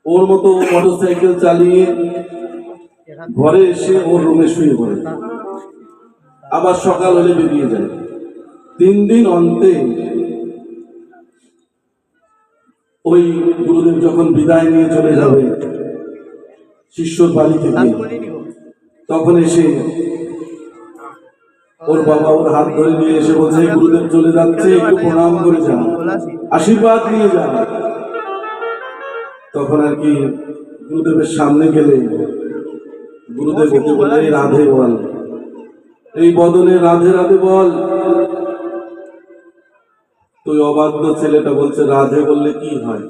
ওর মতো মোটরসাইকেল চালিয়ে ঘরে এসে ওর রুমে শুয়ে পড়ে, আবার সকাল হলে বেরিয়ে যায়। 3 দিন অন্তে ওই গুরুদেব যখন বিদায় নিয়ে চলে যাবে শিষ্যর বাড়ি থেকে, তখন এসে ওর বাবা ওর হাত ধরে নিয়ে এসে বলছে, গুরুদেব চলে যাচ্ছে, একটু প্রণাম করে যান, আশীর্বাদ নিয়ে যান। তখন আর কি গুরুদেবের সামনে গেলে গুরুদেব ওকে বলে, রাধে বল, এই বদনে রাধে রাধে বল। তো অবাধ্য ছেলেটা বলছে, রাধে বললে কি হয়,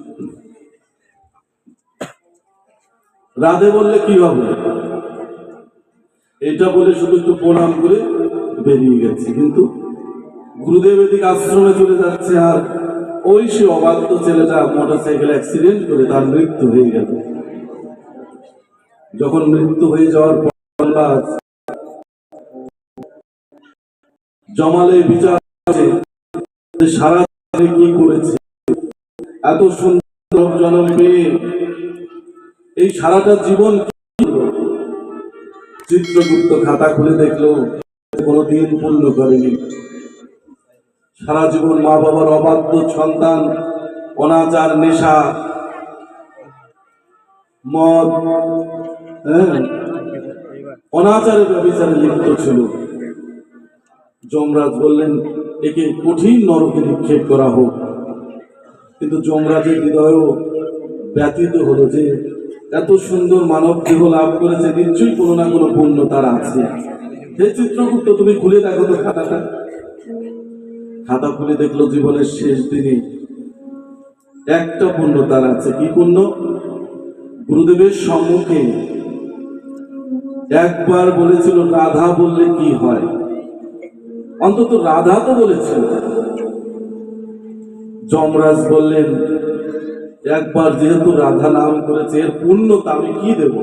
রাধে বললে কি হবে, এটা বলে শুধু একটু প্রণাম করে বেরিয়ে গেছে। কিন্তু গুরুদেব এদিকে আশ্রমে চলে যাচ্ছে, আর ওই সে অবাধ্য ছেলেটা মোটরসাইকেল অ্যাক্সিডেন্ট করে তার মৃত্যু হয়ে গেল। যখন মৃত্যু হয়ে যাওয়ার পর জমালে বিচার সারা কি করেছে, এত সুন্দর জন্ম পেয়ে এই সারাটা জীবন চিত্রগুপ্ত খাতা খুলে দেখলো কোনদিন পূর্ণ করেনি। সারা জীবন মা বাবার অবাধ্য সন্তান, অনাচার, নেশা, মদ, অনাচারে ব্যভিচারে লিপ্ত ছিল। যমরাজ বললেন, একে কঠিন নরকে নিক্ষেপ করা হোক। কিন্তু যমরাজের হৃদয়ও ব্যতীত হলো যে এত সুন্দর মানব দেহ লাভ করেছে, নিশ্চয়ই কোনো না কোনো পুণ্য তার আছে। হে চিত্রগুপ্ত, তুমি খুলে দেখো তো খাতাটা। খাতা খুলে দেখলো জীবনের শেষ দিনে একটা পুণ্য তার আছে। কি পুণ্য? গুরুদেবের সম্মুখে একবার বলেছিল, রাধা বললে কি হয়। অন্তত রাধা তো বলেছিল। যমরাজ বললেন, একবার যেহেতু রাধা নাম করেছে, এর পুণ্য তা আমি কি দেব।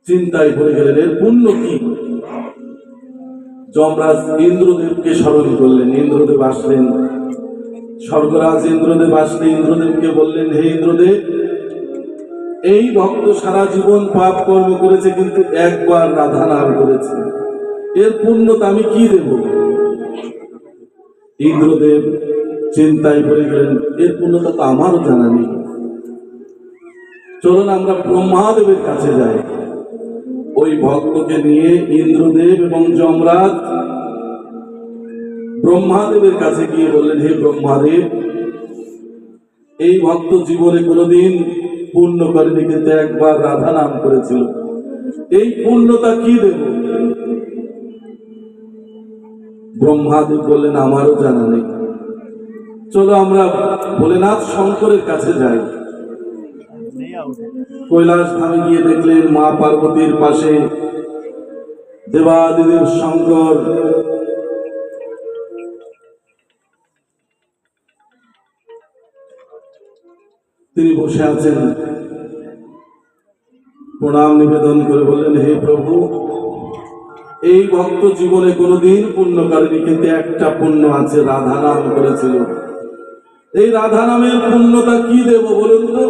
চিন্তায় পড়ে গেলেন, এর পুণ্য কি। যমরাজ ইন্দ্রদেবকে স্মরণ করলেন। ইন্দ্রদেব আসলেন, স্বর্গরাজ ইন্দ্রদেব আসলে ইন্দ্রদেবকে বললেন, হে ইন্দ্রদেব, এই ভক্ত সারা জীবন পাপ কর্ম করেছে, কিন্তু একবার রাধা নাম করেছে, এর পুণ্যতা আমি কি দেব। ইন্দ্রদেব চিন্তায় পড়ে গেলেন, এর পুণ্যতা তো আমারও জানা নেই। চলুন আমরা ব্রহ্মাদেবের কাছে যাই। ওই ভক্তকে নিয়ে ইন্দ্রদেব এবং যমরাজ ব্রহ্মাদেবের কাছে গিয়ে বললেন, হে ব্রহ্মাদেব, এই ভক্ত জীবনে কোনোদিন পুণ্য করেনি, কিন্তু একবার রাধা নাম করেছিল, এই পুণ্যতা কি দেব। ব্রহ্মাদেব বললেন, আমারও জানা নেই। চলো আমরা ভোলেনাথ শঙ্করের কাছে যাই। কৈলাস ধামে গিয়ে দেখলেন মা পার্বতীর পাশে দেবাদিদেব শঙ্কর তিনি বসে আছেন। প্রণাম নিবেদন করে বললেন, হে প্রভু, এই ভক্ত জীবনে কোনোদিন পুণ্য করেনি, কিন্তু একটা পুণ্য আছে, রাধা নাম করেছিল। এই রাধা নামের পুণ্যটা কি দেব বলুন তো।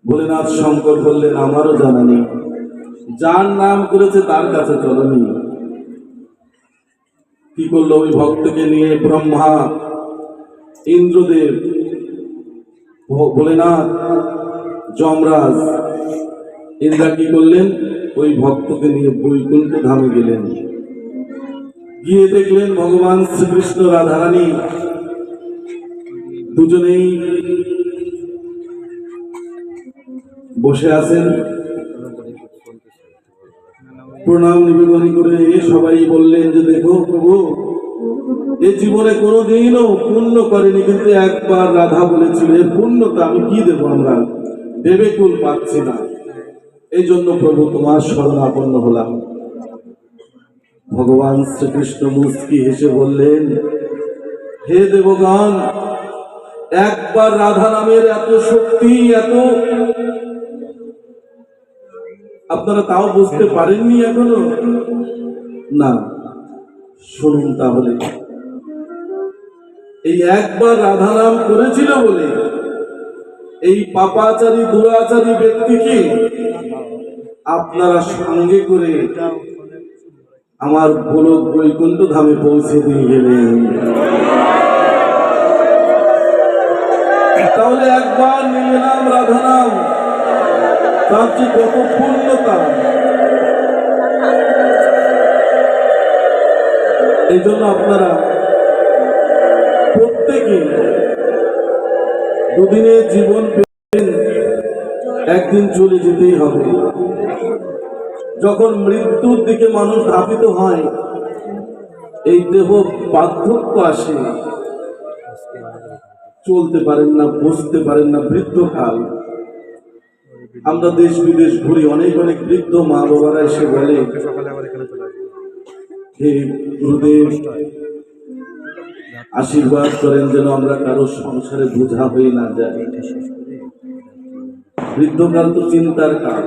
ভোলেনাথ শঙ্কর বললেন, আমারও জানা নেই, যার নাম করেছে তার কাছে চলনি। কি করলো, ওই ভক্তকে নিয়ে ব্রহ্মা, ইন্দ্রদেব, ভোলেনাথ, যমরাজ, ইন্দ্রা কি করলেন, ওই ভক্তকে নিয়ে বৈকুণ্ঠ ধামে গেলেন। গিয়ে দেখলেন ভগবান শ্রীকৃষ্ণ রাধারানী দুজনেই বসে আছেন। প্রণাম নিবেদন করে সবাই বললেন যে, দেখো প্রভু, এ জীবনে কোনোদিনও পুণ্য করেনি, কিন্তু একবার রাধা বলেছিল, এর পুণ্যটা আমি কি দেব, আমরা ভেবে কুল পাচ্ছি না। এই জন্য প্রভু তোমার শরণাপন্ন হলাম। ভগবান শ্রীকৃষ্ণ মুচকি হেসে বললেন, হে দেবগণ, একবার রাধা নামের এত শক্তি, এত আপনারা তাও বুঝতে পারেননি এখনো? না, শুনুন তাহলে। এই একবার রাধা নাম করেছিল বলে এই পাপাচারী দুরাচারী ব্যক্তিকে আপনারা সঙ্গে করে আমার গোলক বৈকুণ্ঠ ধামে পৌঁছে দিয়ে গেলেন। তাহলে একবার নিয়ে নাম রাধা নাম, তার যে কত পূর্ণতা। এই জন্য আপনারা প্রত্যেকে দুদিনের জীবন পেলেন, একদিন চলে যেতেই হবে। যখন মৃত্যুর দিকে মানুষ ধাবিত হয়, এই দেহ বার্ধক্য আসে, চলতে পারেন না, বসতে পারেন না, বৃদ্ধকাল। আমরা দেশ বিদেশ ঘুরি, অনেক অনেক বৃদ্ধ মা বাবারা এসে বলে, হে গুরুদেব আশীর্বাদ করেন যেন আমরা কারো সংসারে বোঝা হয়ে না যায়। বৃদ্ধকাল তো চিন্তার কাল।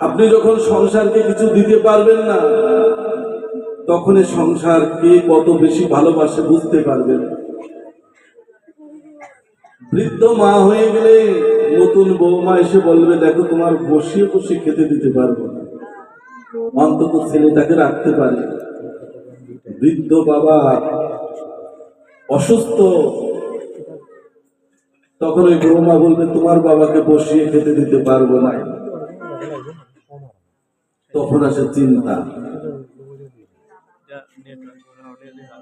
আপনি যখন সংসারকে কিছু দিতে পারবেন না, তখন সংসার কে কত বেশি ভালোবাসে বুঝতে পারবেন। বৃদ্ধ মা হয়ে গেলে নতুন বৌমা এসে বলবে, দেখো তোমার বসিয়ে বসে খেতে দিতে পারবো না, অন্তত ছেলেটাকে রাখতে পারে। বৃদ্ধ বাবা অসুস্থ, তখন ওই বৌমা বলবে, তোমার বাবাকে বসিয়ে খেতে দিতে পারবো না। তখন আসে চিন্তা।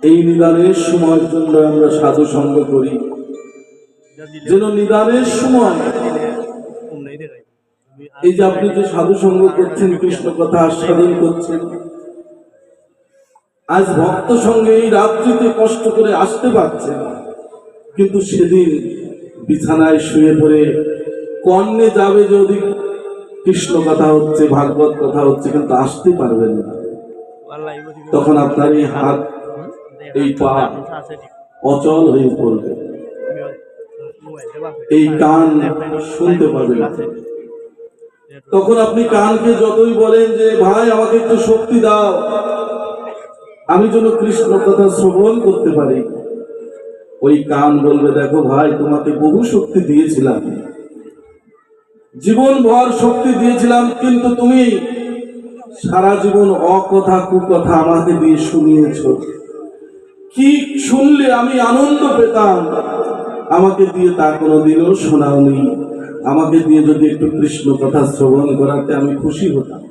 এই নিদানের সময়ের জন্য আমরা সাধু সঙ্গ করি, যেন নিদানের সময় এই যে আপনি যে সাধু সঙ্গ করছেন, কৃষ্ণ কথা আস্বাদন করছেন, আজ ভক্ত সঙ্গে এই রাত্রিতে কষ্ট করে আসতে পারছেন, কিন্তু সেদিন বিছানায় শুয়ে পড়ে কর্ণে যাবে যদি কৃষ্ণ কথা হচ্ছে, ভাগবত কথা হচ্ছে, কিন্তু আসতে পারবেন না। তখন আপনার এই হাত এই পা অচল হয়ে পড়বে, এই কান শুনতে পাবে না। তখন আপনি কানকে যতই বলেন যে ভাই আমাকে একটু শক্তি দাও, আমি যেন কৃষ্ণ কথা শ্রবণ করতে পারি, ওই কান বলবে, দেখো ভাই তোমাকে বহু শক্তি দিয়েছিলাম, জীবন ভর শক্তি দিয়েছিলাম, কিন্তু তুমি সারা জীবন অকথা কুকথা আমাকে দিয়ে শুনিয়েছ। কি শুনলে আমি আনন্দ পেতাম, আমাকে দিয়ে তা কোনোদিনও শোনাওনি। আমাকে দিয়ে যদি একটু কৃষ্ণ কথা শ্রবণ করাতে আমি খুশি হতাম।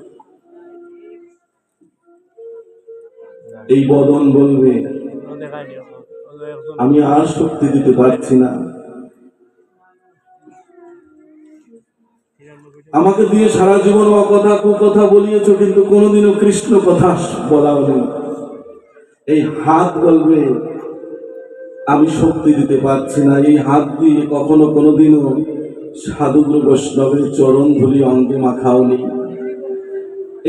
এই বদন বলবে, আমি আর শক্তি দিতে পারছি না, আমাকে দিয়ে সারা জীবন অকথা কুকথা বলিয়েছ, কিন্তু কোনোদিনও কৃষ্ণ কথা বলাও নেই। এই হাত বলবে, আমি শক্তি দিতে পারছি না, এই হাত দিয়ে কখনো কোনোদিনও সাধুগুরু বৈষ্ণবের চরণ ধুলি অঙ্গে মাখাও নেই।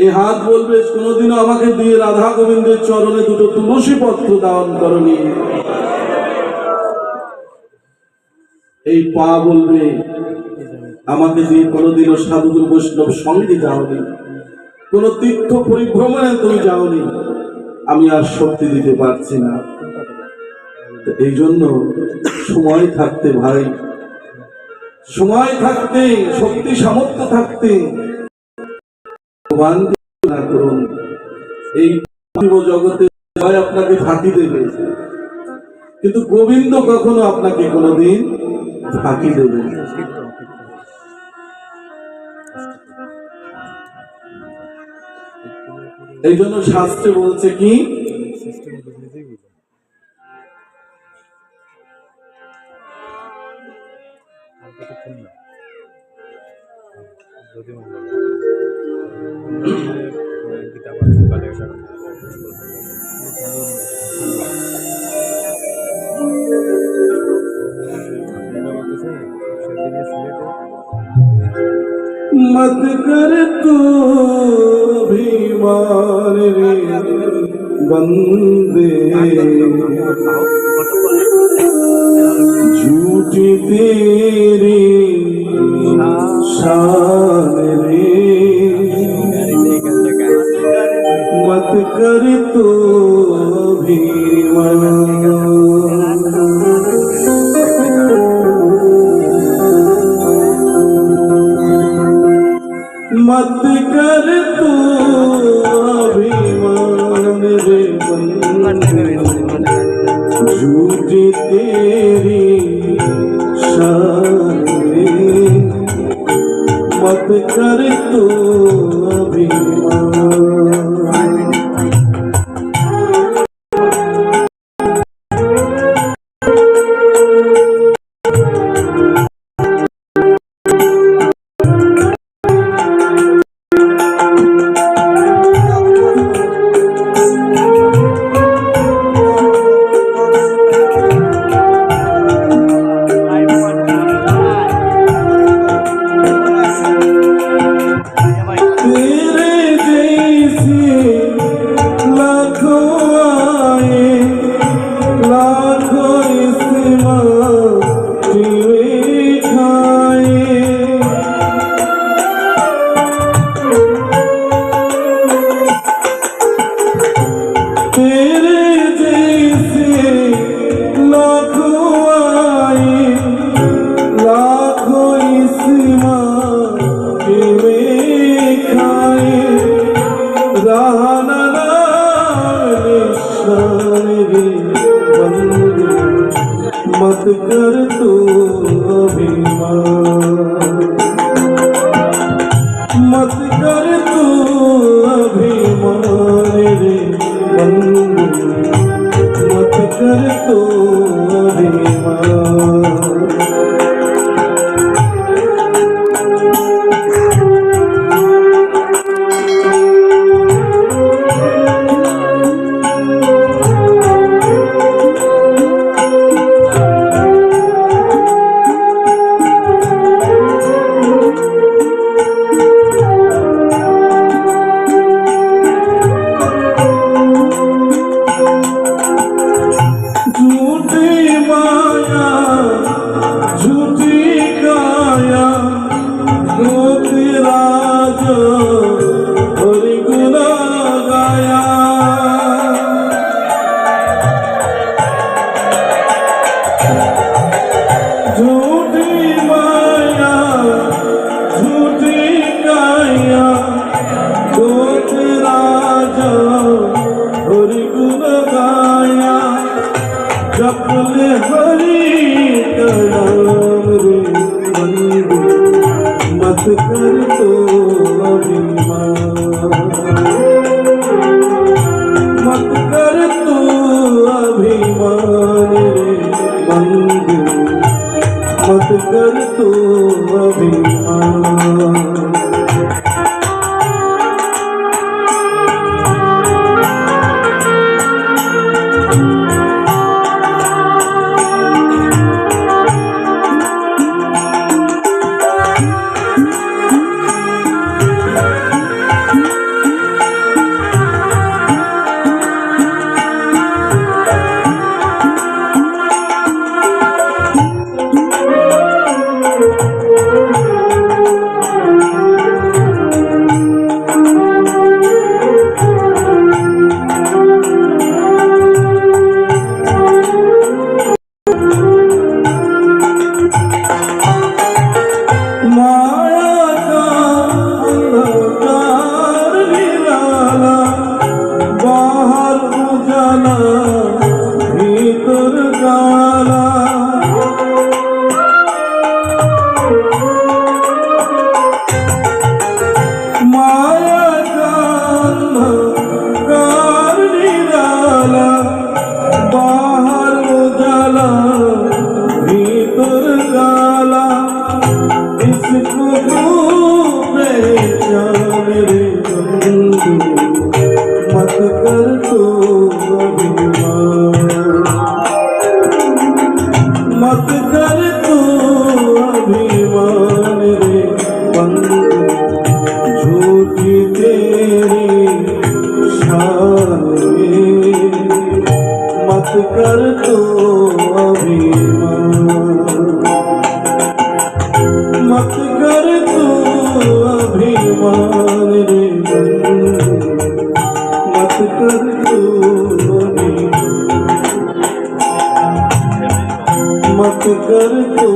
এই হাত বলবে, কোনোদিনও আমাকে দিয়ে রাধা গোবিন্দের চরণে দুটো তুলসী পত্র দান করনি। এই পা বলবে, আমাকে দিয়ে কোনোদিনও সাধুগুরু বৈষ্ণব সঙ্গে যাওনি, কোন তীর্থ পরিভ্রমণে তুমি যাওনি, আমি আর শক্তি দিতে পারছি না। এই জন্য সময় থাকতে ভাই, সময় থাকতে, শক্তি সামর্থ্য থাকতে ভগবানকে না করুন। এই জগতে আপনাকে ফাঁকি দেবে, কিন্তু গোবিন্দ কখনো আপনাকে কোনোদিন ফাঁকি দেবে। এই জন্য শাস্ত্রে বলছে কি, मत कर तू अभिमान रे बंदे, झूठी तेरी शान रे, मत कर तू अभिमान। झूठी तेरी शान में मत कर तू अभिमान। मत कर तू अभिमान, मत कर तू अभिमान रे बंधु, मत कर तू अभिमान। झूठी माया झूठी काया गोपी राज हरि गुण गाया। झूठी माया झूठी काया गोपी राज हरि गुण गाया। जपले हरि का नाम रे बंधु, मत कर तो अभिमान, मत कर तो अभिमान रे बंधु, मत कर तो अभिमान। मत कर तू अभिमान, मत कर तू अभिमान रे बंधु, झूठी तेरी शान में मत कर तू अभिमान, मत कर तू अभिमान रे बंधु, मत कर तू मत कर तू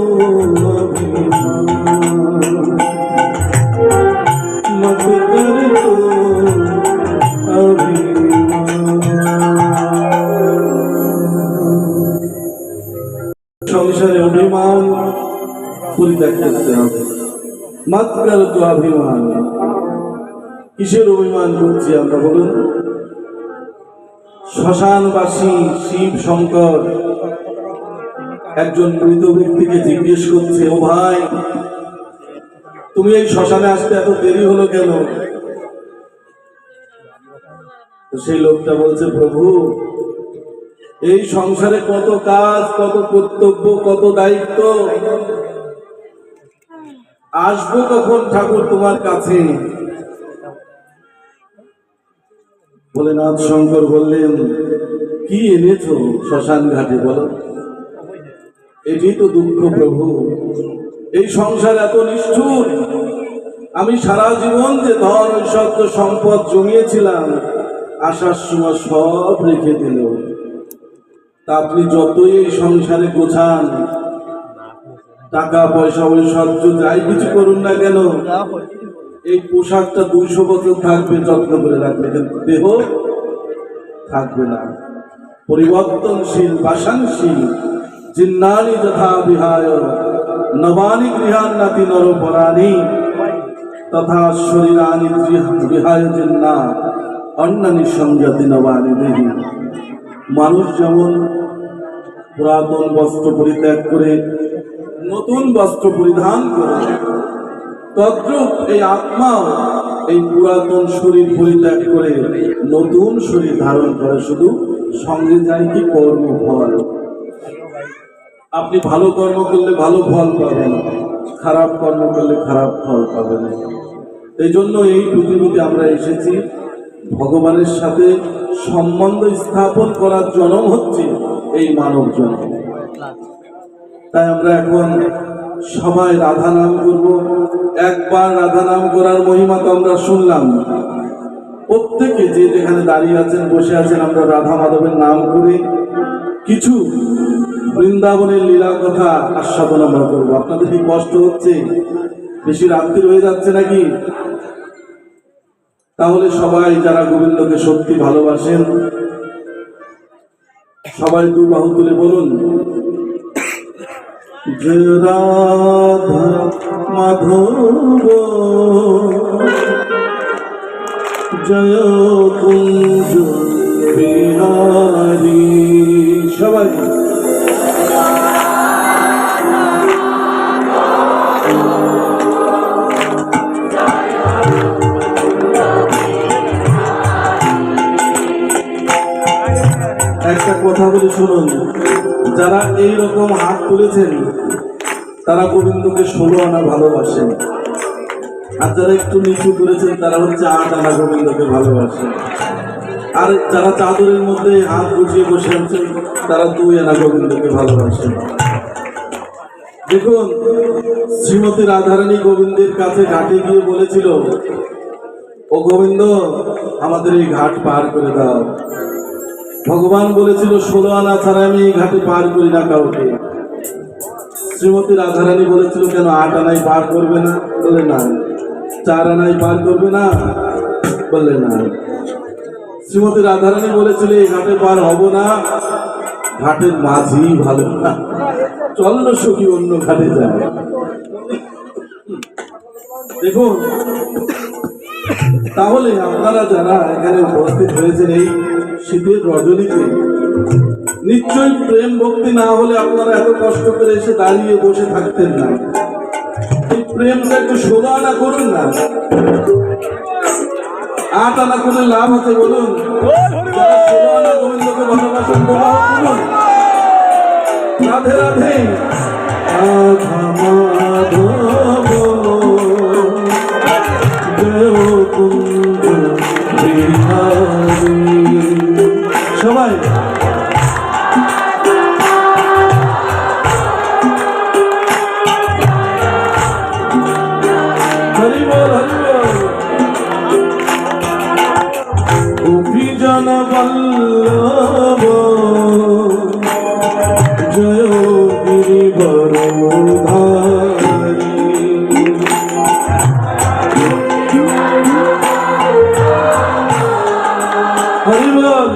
अभिमान, मत कर तू अभिमान। সংসারে অভিমান পরিত্যাগ করতে হবে। মাত্র তো অভিমান, কিসের অভিমান করছি আমরা বলুন? শ্মশানবাসী শিব শঙ্কর একজন মৃত ব্যক্তিকে জিজ্ঞেস করছে, ও ভাই, তুমি এই শ্মশানে আসতে এত দেরি হলো কেন? সেই লোকটা বলছে, প্রভু, এই সংসারে কত কাজ, কত কর্তব্য, কত দায়িত্ব, আসবো কখন ঠাকুর তোমার কাছে? ভোলেনাথ শঙ্কর বললেন, কি এনেছো শ্মশান ঘাটে বলো? এটি তো দুঃখ প্রভু, এই সংসার এত নিষ্ঠুর। আমি সারা জীবন যে ধন ঐশ্বর্য সম্পদ জমিয়েছিলাম, আসার সময় সব রেখে দিল। তা আপনি যতই এই সংসারে গোছান, টাকা পয়সা ঐশ্বর্য যাই কিছু করুন না কেন, এই পোশাকটা 200 বছর থাকবে, যত্ন করে রাখবে, কিন্তু দেহ থাকবে না। পরিবর্তনশীল বাসানশীল জিন্নানি যথা বিহায় নবানি গৃহান্নাতি নরপরাণী তথা শরীরানি বিহায় জিন্না অন্যানি সংজাতি নবানি দেহি। মানুষ যেমন পুরাতন বস্ত্র পরিত্যাগ করে নতুন বস্ত্র পরিধান করে, তদ্রূপ এই আত্মাও এই পুরাতন শরীর পরিত্যাগ করে নতুন শরীর ধারণ করে। শুধু সঙ্গে যায় কি কর্মফল। আপনি ভালো কর্ম করলে ভালো ফল পাবেন, খারাপ কর্ম করলে খারাপ ফল পাবেন। এই জন্য এই পৃথিবীতে আমরা এসেছি ভগবানের সাথে সম্বন্ধ স্থাপন করার জন্ম হচ্ছে এই মানব জন্ম। তাই আমরা এখন সবাই রাধা নাম করব। একবার রাধা নাম করার মহিমা তো আমরা শুনলাম। প্রত্যেকে যে যেখানে দাঁড়িয়ে আছেন, বসে আছেন, আমরা রাধা মাধবের নাম করে কিছু বৃন্দাবনের লীলা কথা আস্বাদন আমরা করবো। আপনাদের কি কষ্ট হচ্ছে? বেশি রাত্রি হয়ে যাচ্ছে নাকি? তাহলে সবাই যারা গোবিন্দকে সত্যি ভালোবাসেন, সবাই দু বাহু তুলে বলুন, জয় রাধা মাধব জয় কুঞ্জ বিহারী। সবাই একটা কথা বলে শুনুন, যারা এই রকম হাত তুলেছেন তারা গোবিন্দকে 16 আনা ভালোবাসেন, আর যারা একটু নিচু করেছেন তারা হচ্ছে 8 আনা গোবিন্দকে ভালোবাসেন, আর যারা চাদরের মধ্যে হাত গুছিয়ে বসে আছেন তারা 2 আনা গোবিন্দকে ভালোবাসেন। দেখুন, শ্রীমতী রাধারানী গোবিন্দের কাছে ঘাটে গিয়ে বলেছিল, ও গোবিন্দ, আমাদের এই ঘাট পার করে দাও। ভগবান বলেছিল 16 আনা ছাড়া আমি এই ঘাটে পার করি না কাউকে। শ্রীমতী রাধারানী বলেছিল, কেন 8 আনাই পার করবে না? বলে না। 4 আনাই পার করবে না? বললে না। শ্রীমতী রাধারানী বলেছিল, এই ঘাটে পার হব না, ঘাটের মাঝি ভালো না, চল না সখী অন্য ঘাটে যায়। দেখুন, তাহলে আপনারা যারা এখানে উপস্থিত হয়েছেন এই শীতের রজনীতে, নিশ্চয়ই প্রেম ভক্তি না হলে আপনারা এত কষ্ট করে এসে দাঁড়িয়ে বসে থাকতেন না। এই প্রেমটা একটু 16 আনা করুন না, 8 আনা করে লাভ আছে বলুন? যারা 16 আনা গোবিন্দকে ভালোবাসেন বলুন, রাধে রাধে রাধা মাধব জয় কুঞ্জ বিহারী। সবাই হরি বল, হরি বল। অভিযান বল্লভ জয় গিরিবরধারী। হরি বল।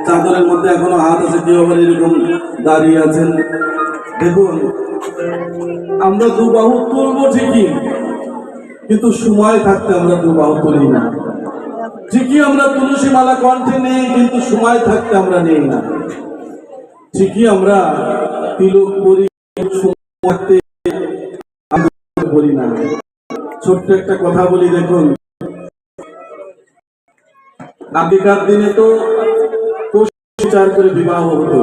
চাদরের মধ্যে এখনো হাত আছে, কেউ আবার এরকম দাঁড়িয়ে আছেন। দেখুন, আমরা দু বাহু তুলবো ঠিকই, কিন্তু সময় থাকতে আমরা দু বাহু তুলি না। ঠিকই আমরা তুলসী মালা কণ্ঠে নেই, কিন্তু সময় থাকতে আমরা নেই না। ঠিকই আমরা তিলক করি, করি না। ছোট্ট একটা কথা বলি, দেখুন, আগেকার দিনে তো বিচার করে বিবাহ হতো।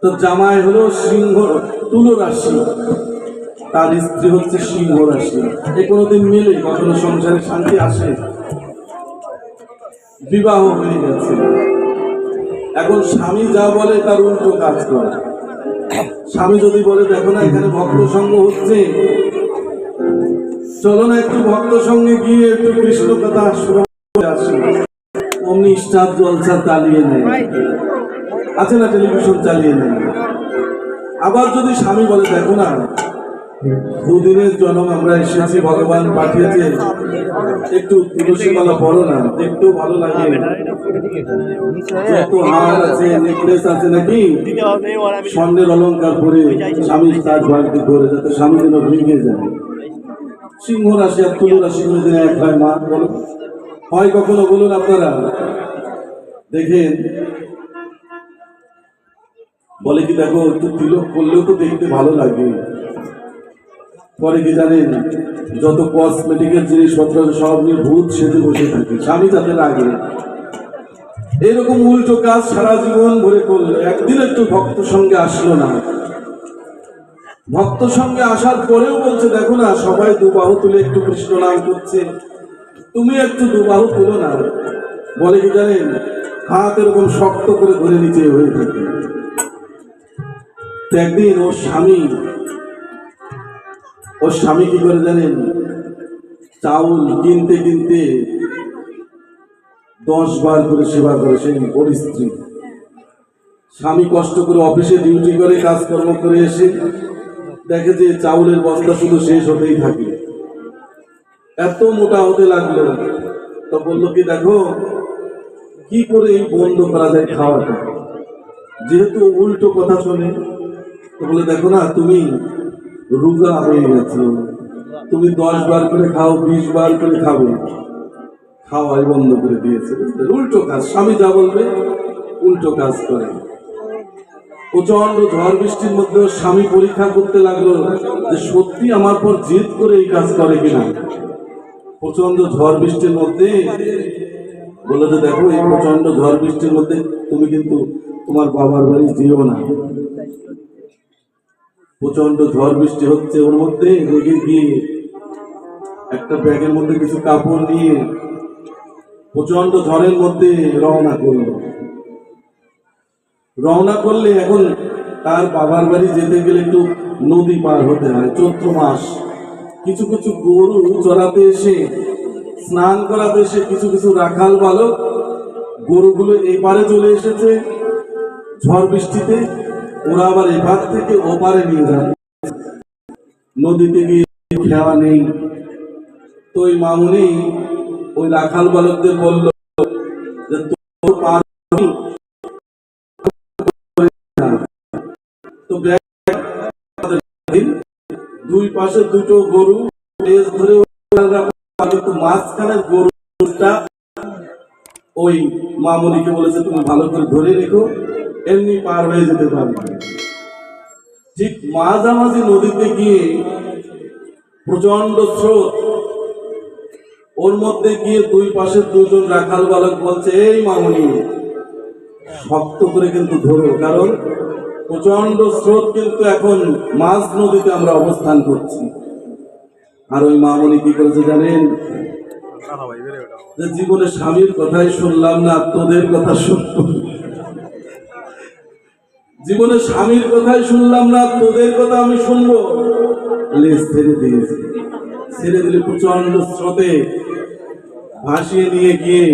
তো জামাই হলো সিংহ তুলো রাশি, তার স্ত্রী হচ্ছে সিংহ রাশি। এ কোনোদিন মিলে কখনো সংসারে শান্তি আসে? বিবাহ হয়ে গেছে, এখন স্বামী যা বলে তার উল্টো কাজ করে। স্বামী যদি বলে, দেখো না এখানে ভক্ত সঙ্গ হচ্ছে, চলো না একটু ভক্ত সঙ্গে গিয়ে একটু কৃষ্ণ কথা শ্রবণ করে আসি, অমনি স্টার জলসা চালিয়ে নেয়, আছে না টেলিভিশন চালিয়ে নেয়। আবার যদি স্বামী বলে, দেখো না দুদিনের জন্ম আমরা এসেছি, ভগবান পাঠিয়েছে, একটু তুলসী মালা পড়ো না, একটু ভালো লাগে, যত হার আছে নেকলেস আছে নাকি স্বর্ণের অলঙ্কার পরে স্বামী তার বাড়িতে করে, যাতে স্বামী যেন ভেঙে যায়। সিংহ রাশি আর তুলো রাশি কোনোদিন এক হয়? মা বলো, হয় কখনো? বলুন আপনারা। দেখেন, বলে কি, দেখো একটু তিলক করলেও তো দেখতে ভালো লাগে। পরে কি জানেন, যত কসমেটিকের জিনিসপত্র সব নিয়ে ভূত সেজে বসে থাকে, স্বামী যাতে লাগে। এরকম উল্টো কাজ সারা জীবন ভরে করলো, একদিন একটু ভক্ত সঙ্গে আসলো না। ভক্ত সঙ্গে আসার পরেও বলছে, দেখো না সবাই দুবাহু তুলে একটু কৃষ্ণ নাম করছে, তুমি একটু দুবাহু তুলো না। বলে কি জানেন, হাত এরকম শক্ত করে ধরে নিচে হয়ে থাকে। তো একদিন ওর স্বামী কি করে জানেন, চাউল কিনতে কিনতে 10 বার করে সেবা করে সেই ওর স্ত্রী। স্বামী কষ্ট করে অফিসে ডিউটি করে কাজকর্ম করে এসে দেখে যে চাউলের বস্তা শুধু শেষ হতেই থাকে, এত মোটা হতে লাগলো। তো বললো কি, দেখো কি করে এই বন্ধ করা যায় খাওয়াটা, যেহেতু উল্টো কথা শোনে। তো বলে, দেখো না তুমি রোগা হয়ে গেছো, তুমি 10 বার করে খাও, 20 বার করে খাবে, খাওয়াই বন্ধ করে দিয়েছে। উল্টো কাজ, স্বামী যা বলবে উল্টো কাজ করে। প্রচন্ড ঝড় বৃষ্টির মধ্যে স্বামী পরীক্ষা করতে লাগলো যে সত্যি আমার পর জিদ করে এই কাজ করে কিনা। প্রচন্ড ঝড় বৃষ্টির মধ্যে বললো যে, দেখো এই প্রচন্ড ঝড় বৃষ্টির মধ্যে তুমি কিন্তু তোমার বাবার বাড়ি যেও না। প্রচন্ড ঝড় বৃষ্টি হচ্ছে, ওর মধ্যে রেগে গিয়ে একটা ব্যাগের মধ্যে কিছু কাপড় নিয়ে প্রচন্ড ঝড়ের মধ্যে রওনা করলে এখন তার বাবার বাড়ি যেতে গেলে একটু নদী পার হতে হয়। চৈত্র মাস, কিছু কিছু গরু চড়াতে এসে, স্নান করাতে এসে কিছু কিছু রাখাল বালক গরুগুলো এপারে চলে এসেছে ঝড় বৃষ্টিতে, ওরা আবার এপার থেকে ওপারে নিয়ে যায়, নদীতে গিয়ে খেয়া নেই। তো ওই মামুনি ওই রাখাল বালকদের বলল যে, তোর পার তো দুই পাশে দুটো গরু ধরে, কিন্তু মাঝখানের গরুটা ওই মামুনিকে বলেছে, তুমি ভালো করে ধরে রেখো, এমনি পার হয়ে যেতে পারবে। ঠিক মাঝামাঝি নদীতে গিয়ে প্রচন্ড স্রোত, ওর মধ্যে গিয়ে দুই পাশে দুজন রাখাল বালক বলছে, এই মামুনি শক্ত করে কিন্তু ধরো, কারণ প্রচন্ড স্রোত কিন্তু এখন মাঝ নদীতে আমরা অবস্থান করছি। আর ওই মামুনি কি করেছে জানেন, যে জীবনে স্বামীর কথাই শুনলাম না, তোদের কথা শুনবো। জীবনে স্বামীর কথাই শুনলাম না, তোদের কথা আমি শুনবো। লেজ ছেড়ে দিয়েছে, ছেড়ে দিলে প্রচন্ড স্রোতে ভাসিয়ে নিয়ে গিয়ে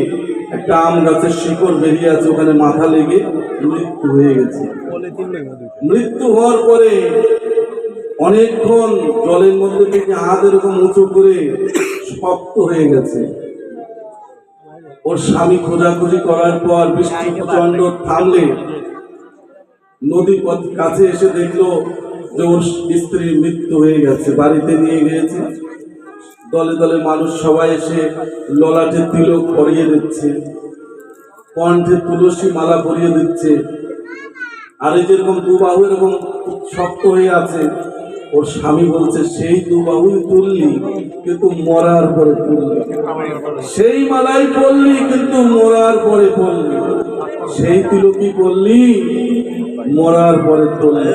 একটা আম গাছের শিকড় বেরিয়ে আছে, ওখানে মাথা লেগে মৃত্যু হয়ে গেছে। মৃত্যু হওয়ার পরে অনেকক্ষণ জলের মধ্যে থেকে হাত এরকম উঁচু করে শক্ত হয়ে গেছে। ওর স্বামী খোঁজাখুঁজি করার পর বৃষ্টি প্রচন্ড থামলে নদীর কাছে এসে দেখলো যে ওর স্ত্রীর মৃত্যু হয়ে গেছে। বাড়িতে নিয়ে গিয়েছে, দলে দলে মানুষ সবাই এসে ললাটে তিলক পরিয়ে দিচ্ছে, কণ্ঠে তুলসী মালা পরিয়ে দিচ্ছে। আর এই যেরকম দুবাহু এরকম শক্ত হয়ে আছে, ওর স্বামী বলছে সেই দুবাহুই তুললি কিন্তু মরার পরে তুললি, সেই মালাই পড়লি কিন্তু মরার পরে পড়লি, সেই তিলকই পড়লি মরার পরে পড়লি।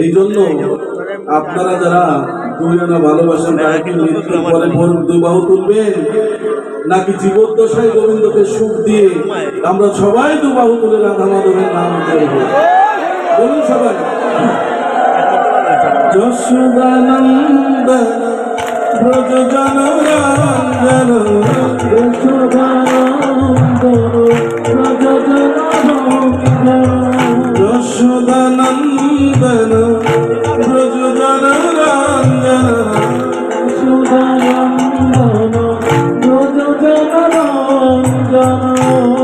এই জন্য আপনারা যারা দুই আনা ভালোবাসেন তারা কি মৃত্যুর পরে দুবাহু তুলবেন, নাকি জীবদ্দশায় গোবিন্দকে সুখ দিয়ে আমরা সবাই দুবাহু তুলে রাধা মাধবের নাম করব? বলুন সবাই। যশোদানন্দন ব্রজ জনরঞ্জন, যশোদানন্দন ব্রজ জনরঞ্জন,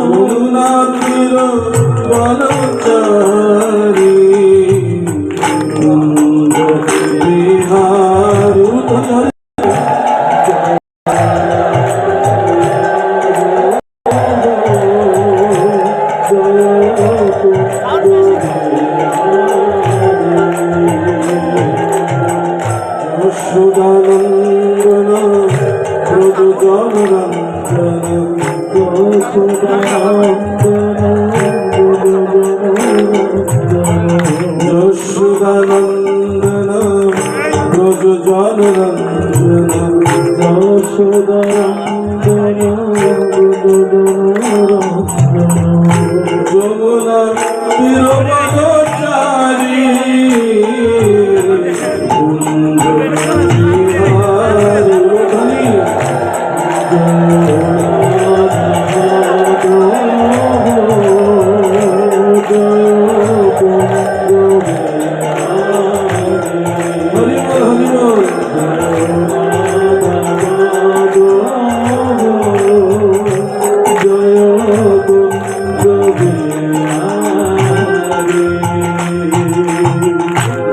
যমুনা তীর বনচারী বিহারী। যশোদানন্দন ব্রজ জনরঞ্জন, যশোদানন্দন ব্রজ জনরঞ্জন, যমুনা তীর বনচারী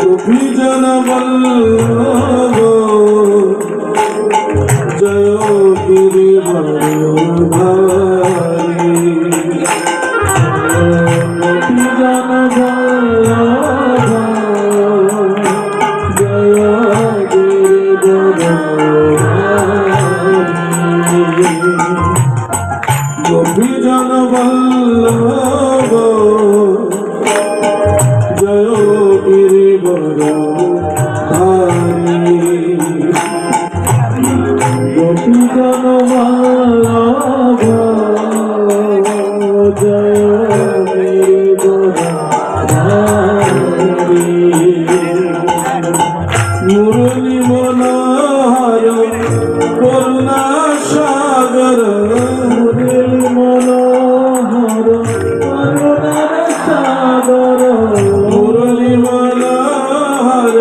গোপীজন বল্লভ জয় গিরিবরধারী, গোপীজন বল্লভ জয় গিরিবরধারী, গোপীজন বল্লভ জয় গিরিবরধারী, গোপীজন বল্লভ জয় গিরিবরধারী, মুরলী মনোহর করুণা সাগর, মুরলী মনোহর করুণা সাগর, মুরলী মনোহর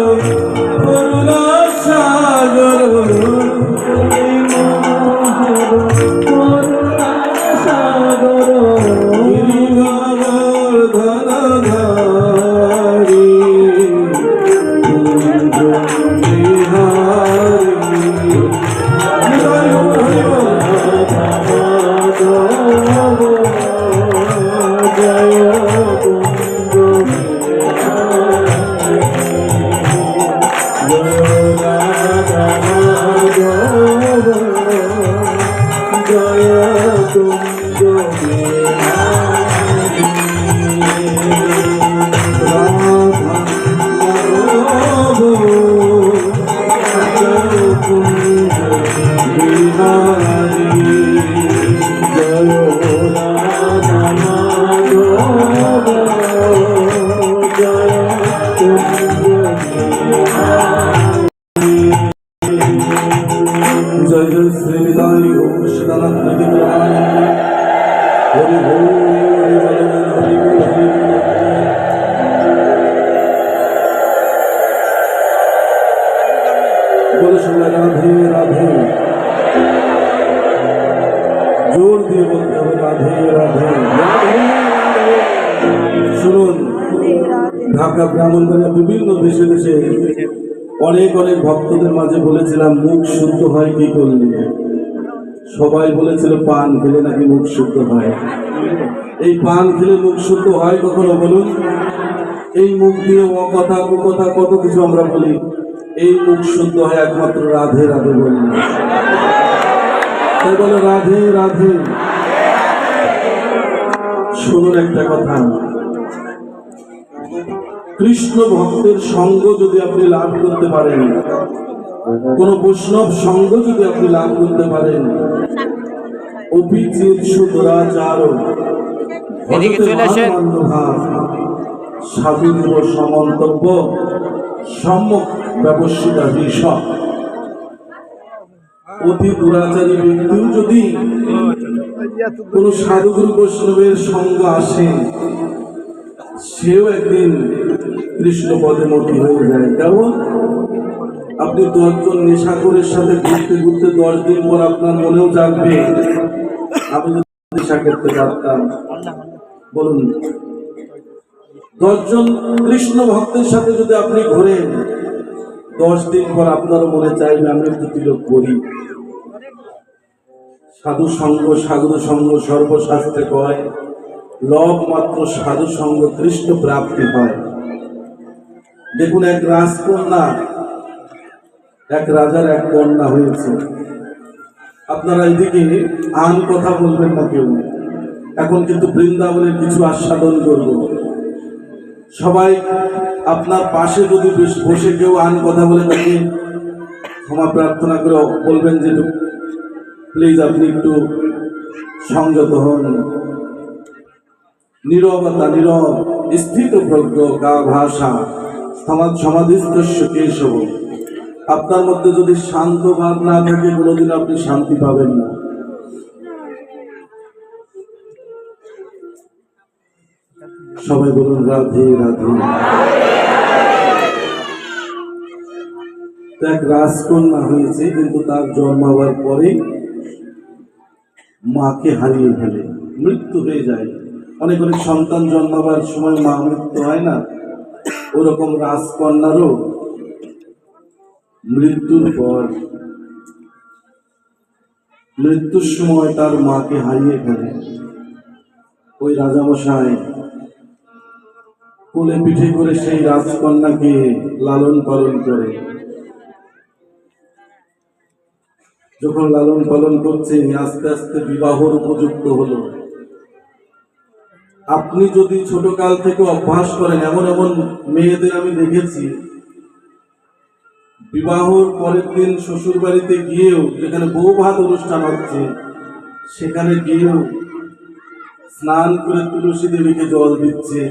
করুণা সাগর, করুণা সাগর, গিরিবরধারী जय जय श्री विदाई ओम सदानंद विग्रहाय हरि बोल हरि बोल हरि बोल हरि बोल बोल राधे राधे जोर दिए রাধে। শুনুন, ঢাকা ব্রাহ্মণবাড়িয়া বিভিন্ন দেশে দেশে অনেক অনেক ভক্তদের মাঝে বলেছিলাম মুখ শুদ্ধ হয় কি করলে। সবাই বলেছিল পান খেলে নাকি মুখ শুদ্ধ হয়। এই পান খেলে মুখ শুদ্ধ হয় কখনো বলুন? এই মুখ দিয়ে অকথা কুকথা কত কিছু আমরা বলি, এই মুখ শুদ্ধ হয় একমাত্র রাধে রাধে বললে। তাই বলে রাধে রাধে। শুনুন একটা কথা, কৃষ্ণ ভক্তের সঙ্গ যদি আপনি লাভ করতে পারেন, কোন বৈষ্ণব সঙ্গ যদি আপনি লাভ করতে পারেন, অভিচিত সুদরাচার স্বাধীন সমন্তব্য সম্যক ব্যবস্থিতা হিসাব। অতি দুরাচারী ব্যক্তিও যদি কোন সাধুগুরু বৈষ্ণবের সঙ্গ আসে, সেও একদিন কৃষ্ণ পদে মতি হয়ে যায়। কেমন? আপনি 10 জন নেশাখোরের সাথে ঘুরতে ঘুরতে 10 দিন পর আপনার মনেও জাগবে আমি যদি নেশা করতে পারতাম। বলুন, 10 জন কৃষ্ণ ভক্তের সাথে যদি আপনি ঘোরেন, 10 দিন পর আপনারও মনে চাইবে আমি একটু তিলক করি। সাধু সঙ্গ সর্বশাস্ত্রে কয়, লব মাত্র সাধু সঙ্গ কৃষ্ণ প্রাপ্তি হয়। দেখুন, এক রাজকন্যা, এক রাজার এক কন্যা হয়েছে। আপনারা এদিকে আন কথা বলবেন না কেউ। এখন কিন্তু বৃন্দাবনের কিছু আস্বাদন করব। সবাই আপনার পাশে যদি বসে কেউ আন কথা বলে তাকে ক্ষমা প্রার্থনা করে বলবেন যে প্লিজ আপনি একটু সংযত হন। নীরবতা, নীরব স্থিত প্রজ্ঞ কা ভাষা সমাধিস্থ কেশব। আপনার মধ্যে যদি শান্ত ভাব না থাকে, কোনোদিন আপনি শান্তি পাবেন না। সবাই বলুন রাধে রাধে। এক রাজকন্যা হয়েছে, কিন্তু তার জন্ম হওয়ার পরে মাকে হারিয়ে ফেলে, মৃত্যু হয়ে যায়। অনেক অনেক সন্তান জন্মাবার সময় মা মৃত্যু হয় না, ওরকম রাজকন্যারও মৃত্যুর পর, মৃত্যুর সময় তার মাকে হারিয়ে ফেলে। ওই রাজামশাই কোলে পিঠে করে সেই রাজকন্যাকে লালন পালন করে। যখন লালন পালন করছে, আস্তে আস্তে বিবাহর উপযুক্ত হলো। আপনি যদি ছোটকাল থেকে অভ্যাস করেন, এমন এমন মেয়েদের আমি দেখেছি, বিবাহর পরের দিন শ্বশুর বাড়িতে গিয়েও, যেখানে বউ ভাত অনুষ্ঠান হচ্ছে, সেখানে গিয়েও স্নান করে তুলসী দেবীকে জল দিচ্ছে।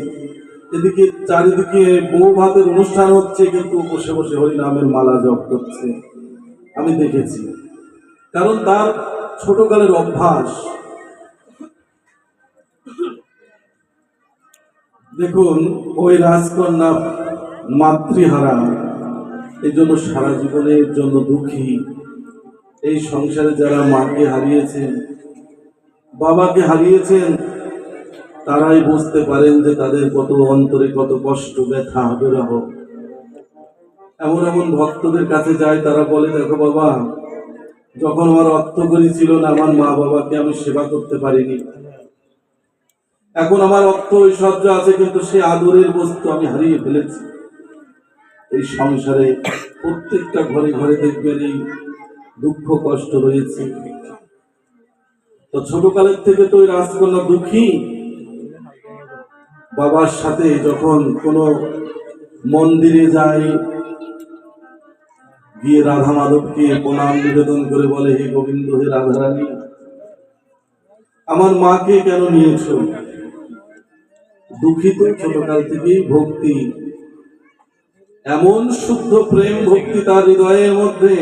এদিকে চারিদিকে বউ ভাতের অনুষ্ঠান হচ্ছে, কিন্তু বসে বসে হরিনামের মালা জপ করছে। আমি দেখেছি, কারণ তার ছোটকালের অভ্যাস। দেখুন, ওই রাজকন্যা মাতৃহারা, এই জন্য সারা জীবনের জন্য দুঃখী। এই সংসারে যারা মাকে হারিয়েছেন, বাবাকে হারিয়েছেন, তারাই বুঝতে পারেন যে তাদের কত অন্তরে কত কষ্ট, ব্যথা, বিরহ। এমন এমন ভক্তদের কাছে যায়, তারা বলে দেখো বাবা, যখন আমার অর্থকরী ছিল না, আমার মা বাবাকে আমি সেবা করতে পারিনি। এখন আমার অর্থ ঐশ্বর্য আছে, কিন্তু সে আদরের বস্তু আমি হারিয়ে ফেলেছি। এই সংসারে প্রত্যেকটা ঘরে ঘরে দেখবেন এই দুঃখ কষ্ট রয়েছে। তো ছোটকালের থেকে তো ওই রাজকন্যা দুঃখী। বাবার সাথে যখন কোনো মন্দিরে যায়, গিয়ে রাধা মাধবকে প্রণাম নিবেদন করে বলে, হে গোবিন্দ, হে রাধারানী, আমার মাকে কেন নিয়েছ? দুঃখিত। ছোটকাল থেকেই ভক্তি, এমন শুদ্ধ প্রেম ভক্তি তার হৃদয়ের মধ্যে,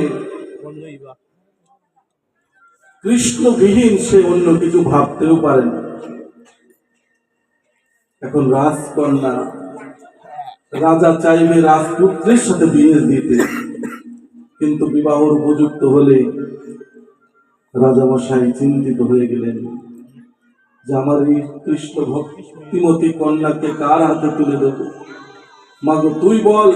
কৃষ্ণবিহীন সে অন্য কিছু ভাবতেও পারে না। এখন রাজকন্যা, রাজা চাইবে রাজপুত্রের সাথে বিয়ে দিতে, কিন্তু বিবাহর উপযুক্ত হলে রাজামশাই চিন্তিত হয়ে গেলেন। যে আমার এই কৃষ্ণ ভক্তিমতী কন্যাকে কার হাতে তুলে দেব। মাগো তুই বল,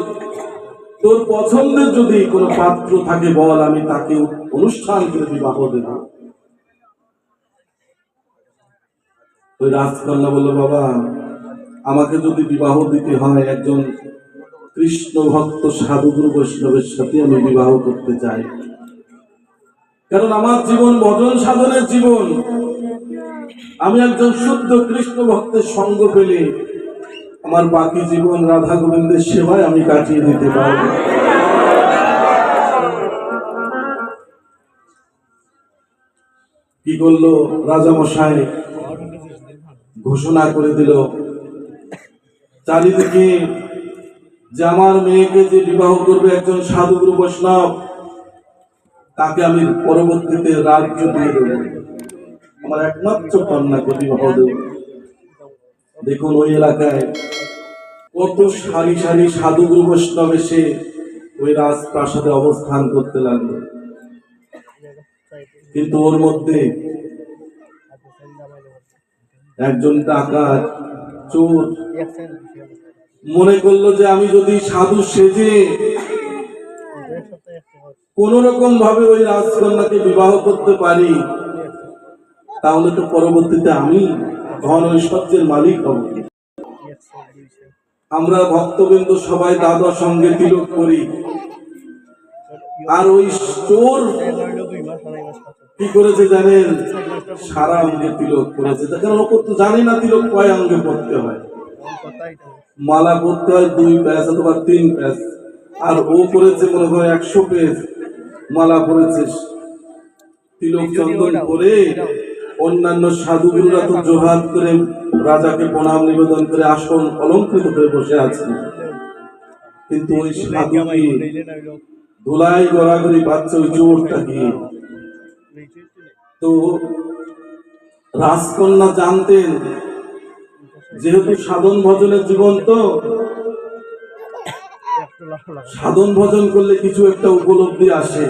তোর পছন্দের যদি কোনো পাত্র থাকে বল, আমি তাকে অনুষ্ঠান করে বিবাহ দেব। ওই রাজকন্যা বলল, বাবা আমাকে যদি বিবাহ দিতে হয় একজন কৃষ্ণ ভক্ত সাধুগুরু বৈষ্ণবের সাথে আমি বিবাহ করতে চাই, কারণ আমার জীবন ভজন সাধনের জীবন। আমি একজন শুদ্ধ কৃষ্ণ ভক্তের সঙ্গ পেলে আমার বাকি জীবন রাধা গোবিন্দের সেবায় আমি কাটিয়ে দিতে পারব। কি করলো রাজামশাই? ঘোষণা করে দিল চারিদিকে যে আমার মেয়েকে যে বিবাহ করবে একজন সাধুগুরু বৈষ্ণব, তাকে আমি পরবর্তীতে রাজ্য দিয়ে দেব, আমার একমাত্র কন্যাকে বিবাহ দেব। দেখুন ওই এলাকায় কত সারি সারি সাধুগুরু বৈষ্ণব এসে ওই রাজপ্রাসাদে অবস্থান করতে লাগলো, কিন্তু ওর মধ্যে একজন ডাকাত চোর মনে করলো যে আমি যদি সাধু সেজে কোন রকম ভাবে ওই রাজকন্যাকে বিবাহ করতে পারি, তাহলে তো পরবর্তীতে আমি ধন ঐশ্বর্যের মালিক হব। আমরা ভক্তবৃন্দ সবাই দাদার সঙ্গে তিলক করি, আর ওই চোর কি করেছে জানেন? সারা অঙ্গে তিলক করেছে। কারণ ও তো জানে না তিলক কয় অঙ্গে পড়তে হয়। মালা পড়তে হয় 2 প্যাচ অথবা 3 প্যাচ, আর ও করেছে মনে হয় 100 পেজ মালা পড়েছে। তিলক চন্দন করে অন্যান্য সাধুগুরুরা তো জোহাত করে রাজাকে প্রণাম নিবেদন করে আসন অলঙ্কৃত করে বসে আছেন, কিন্তু ওই সাধু ধুলাই গড়াগড়ি পাচ্ছে ওই চোরটা গিয়ে। তো রাজকন্যা জানতেন যেহেতু সাধন ভজনের জীবন, তো সাধন ভজন করলে কিছু একটা উপলব্ধি আসে।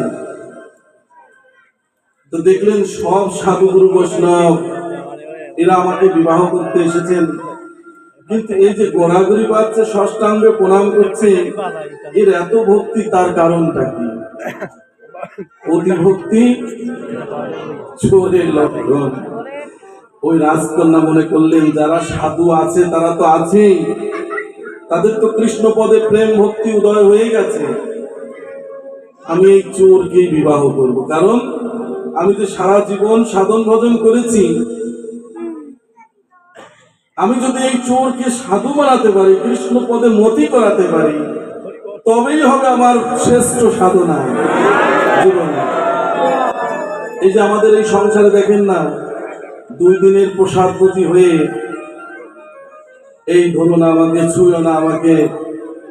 তো দেখলেন সব সাধুগুরু বৈষ্ণব এরা আমাকে বিবাহ করতে এসেছেন, কিন্তু এই যে গড়াগড়ি পাচ্ছে ষষ্ঠাঙ্গে প্রণাম করছে, এর এত ভক্তি, তার কারণটা কি? অতি ভক্তি চোরের লক্ষণ। ওই রাজকন্যা মনে করলেন যারা সাধু আছে তারা তো আছেই, তাদের তো কৃষ্ণ পদে প্রেম ভক্তি উদয় হয়ে গেছে, আমি এই চোরকেই বিবাহ করব, কারণ আমি যে সারা জীবন সাধন ভজন করেছি, আমি যদি এই চোরকে সাধু বানাতে পারি, কৃষ্ণ পদে মতি করাতে পারি, তবেই হবে আমার শ্রেষ্ঠ সাধনা জীবনে। এই যে আমাদের এই সংসারে দেখেন না, 2 দিনের প্রসাদপতি হয়ে এই ধরুন আমাকে ছুঁয়ো না, আমাকে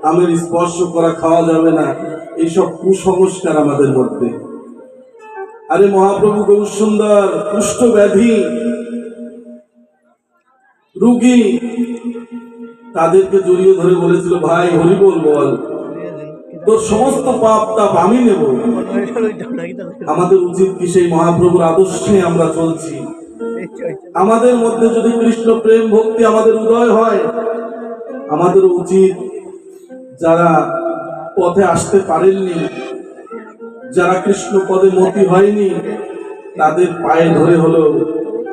আমের স্পর্শ করা খাওয়া যাবে না, এইসব কুসংস্কার আমাদের মধ্যে। আরে মহাপ্রভু গৌর সুন্দর কুষ্ঠ ব্যাধি রোগী, তাদেরকে জড়িয়ে ধরে বলেছিল, ভাই হরিবোল বল, তোর সমস্ত পাপ তাপ আমি নেব। আমাদের উচিত কি সেই মহাপ্রভুর আদর্শে আমরা চলছি? আমাদের মধ্যে যদি কৃষ্ণ প্রেম ভক্তি আমাদের উদয় হয়, আমাদের উচিত যারা পথে আসতে পারেননি, যারা কৃষ্ণ পদে মতি হয়নি, তাদের পায়ে ধরে হলো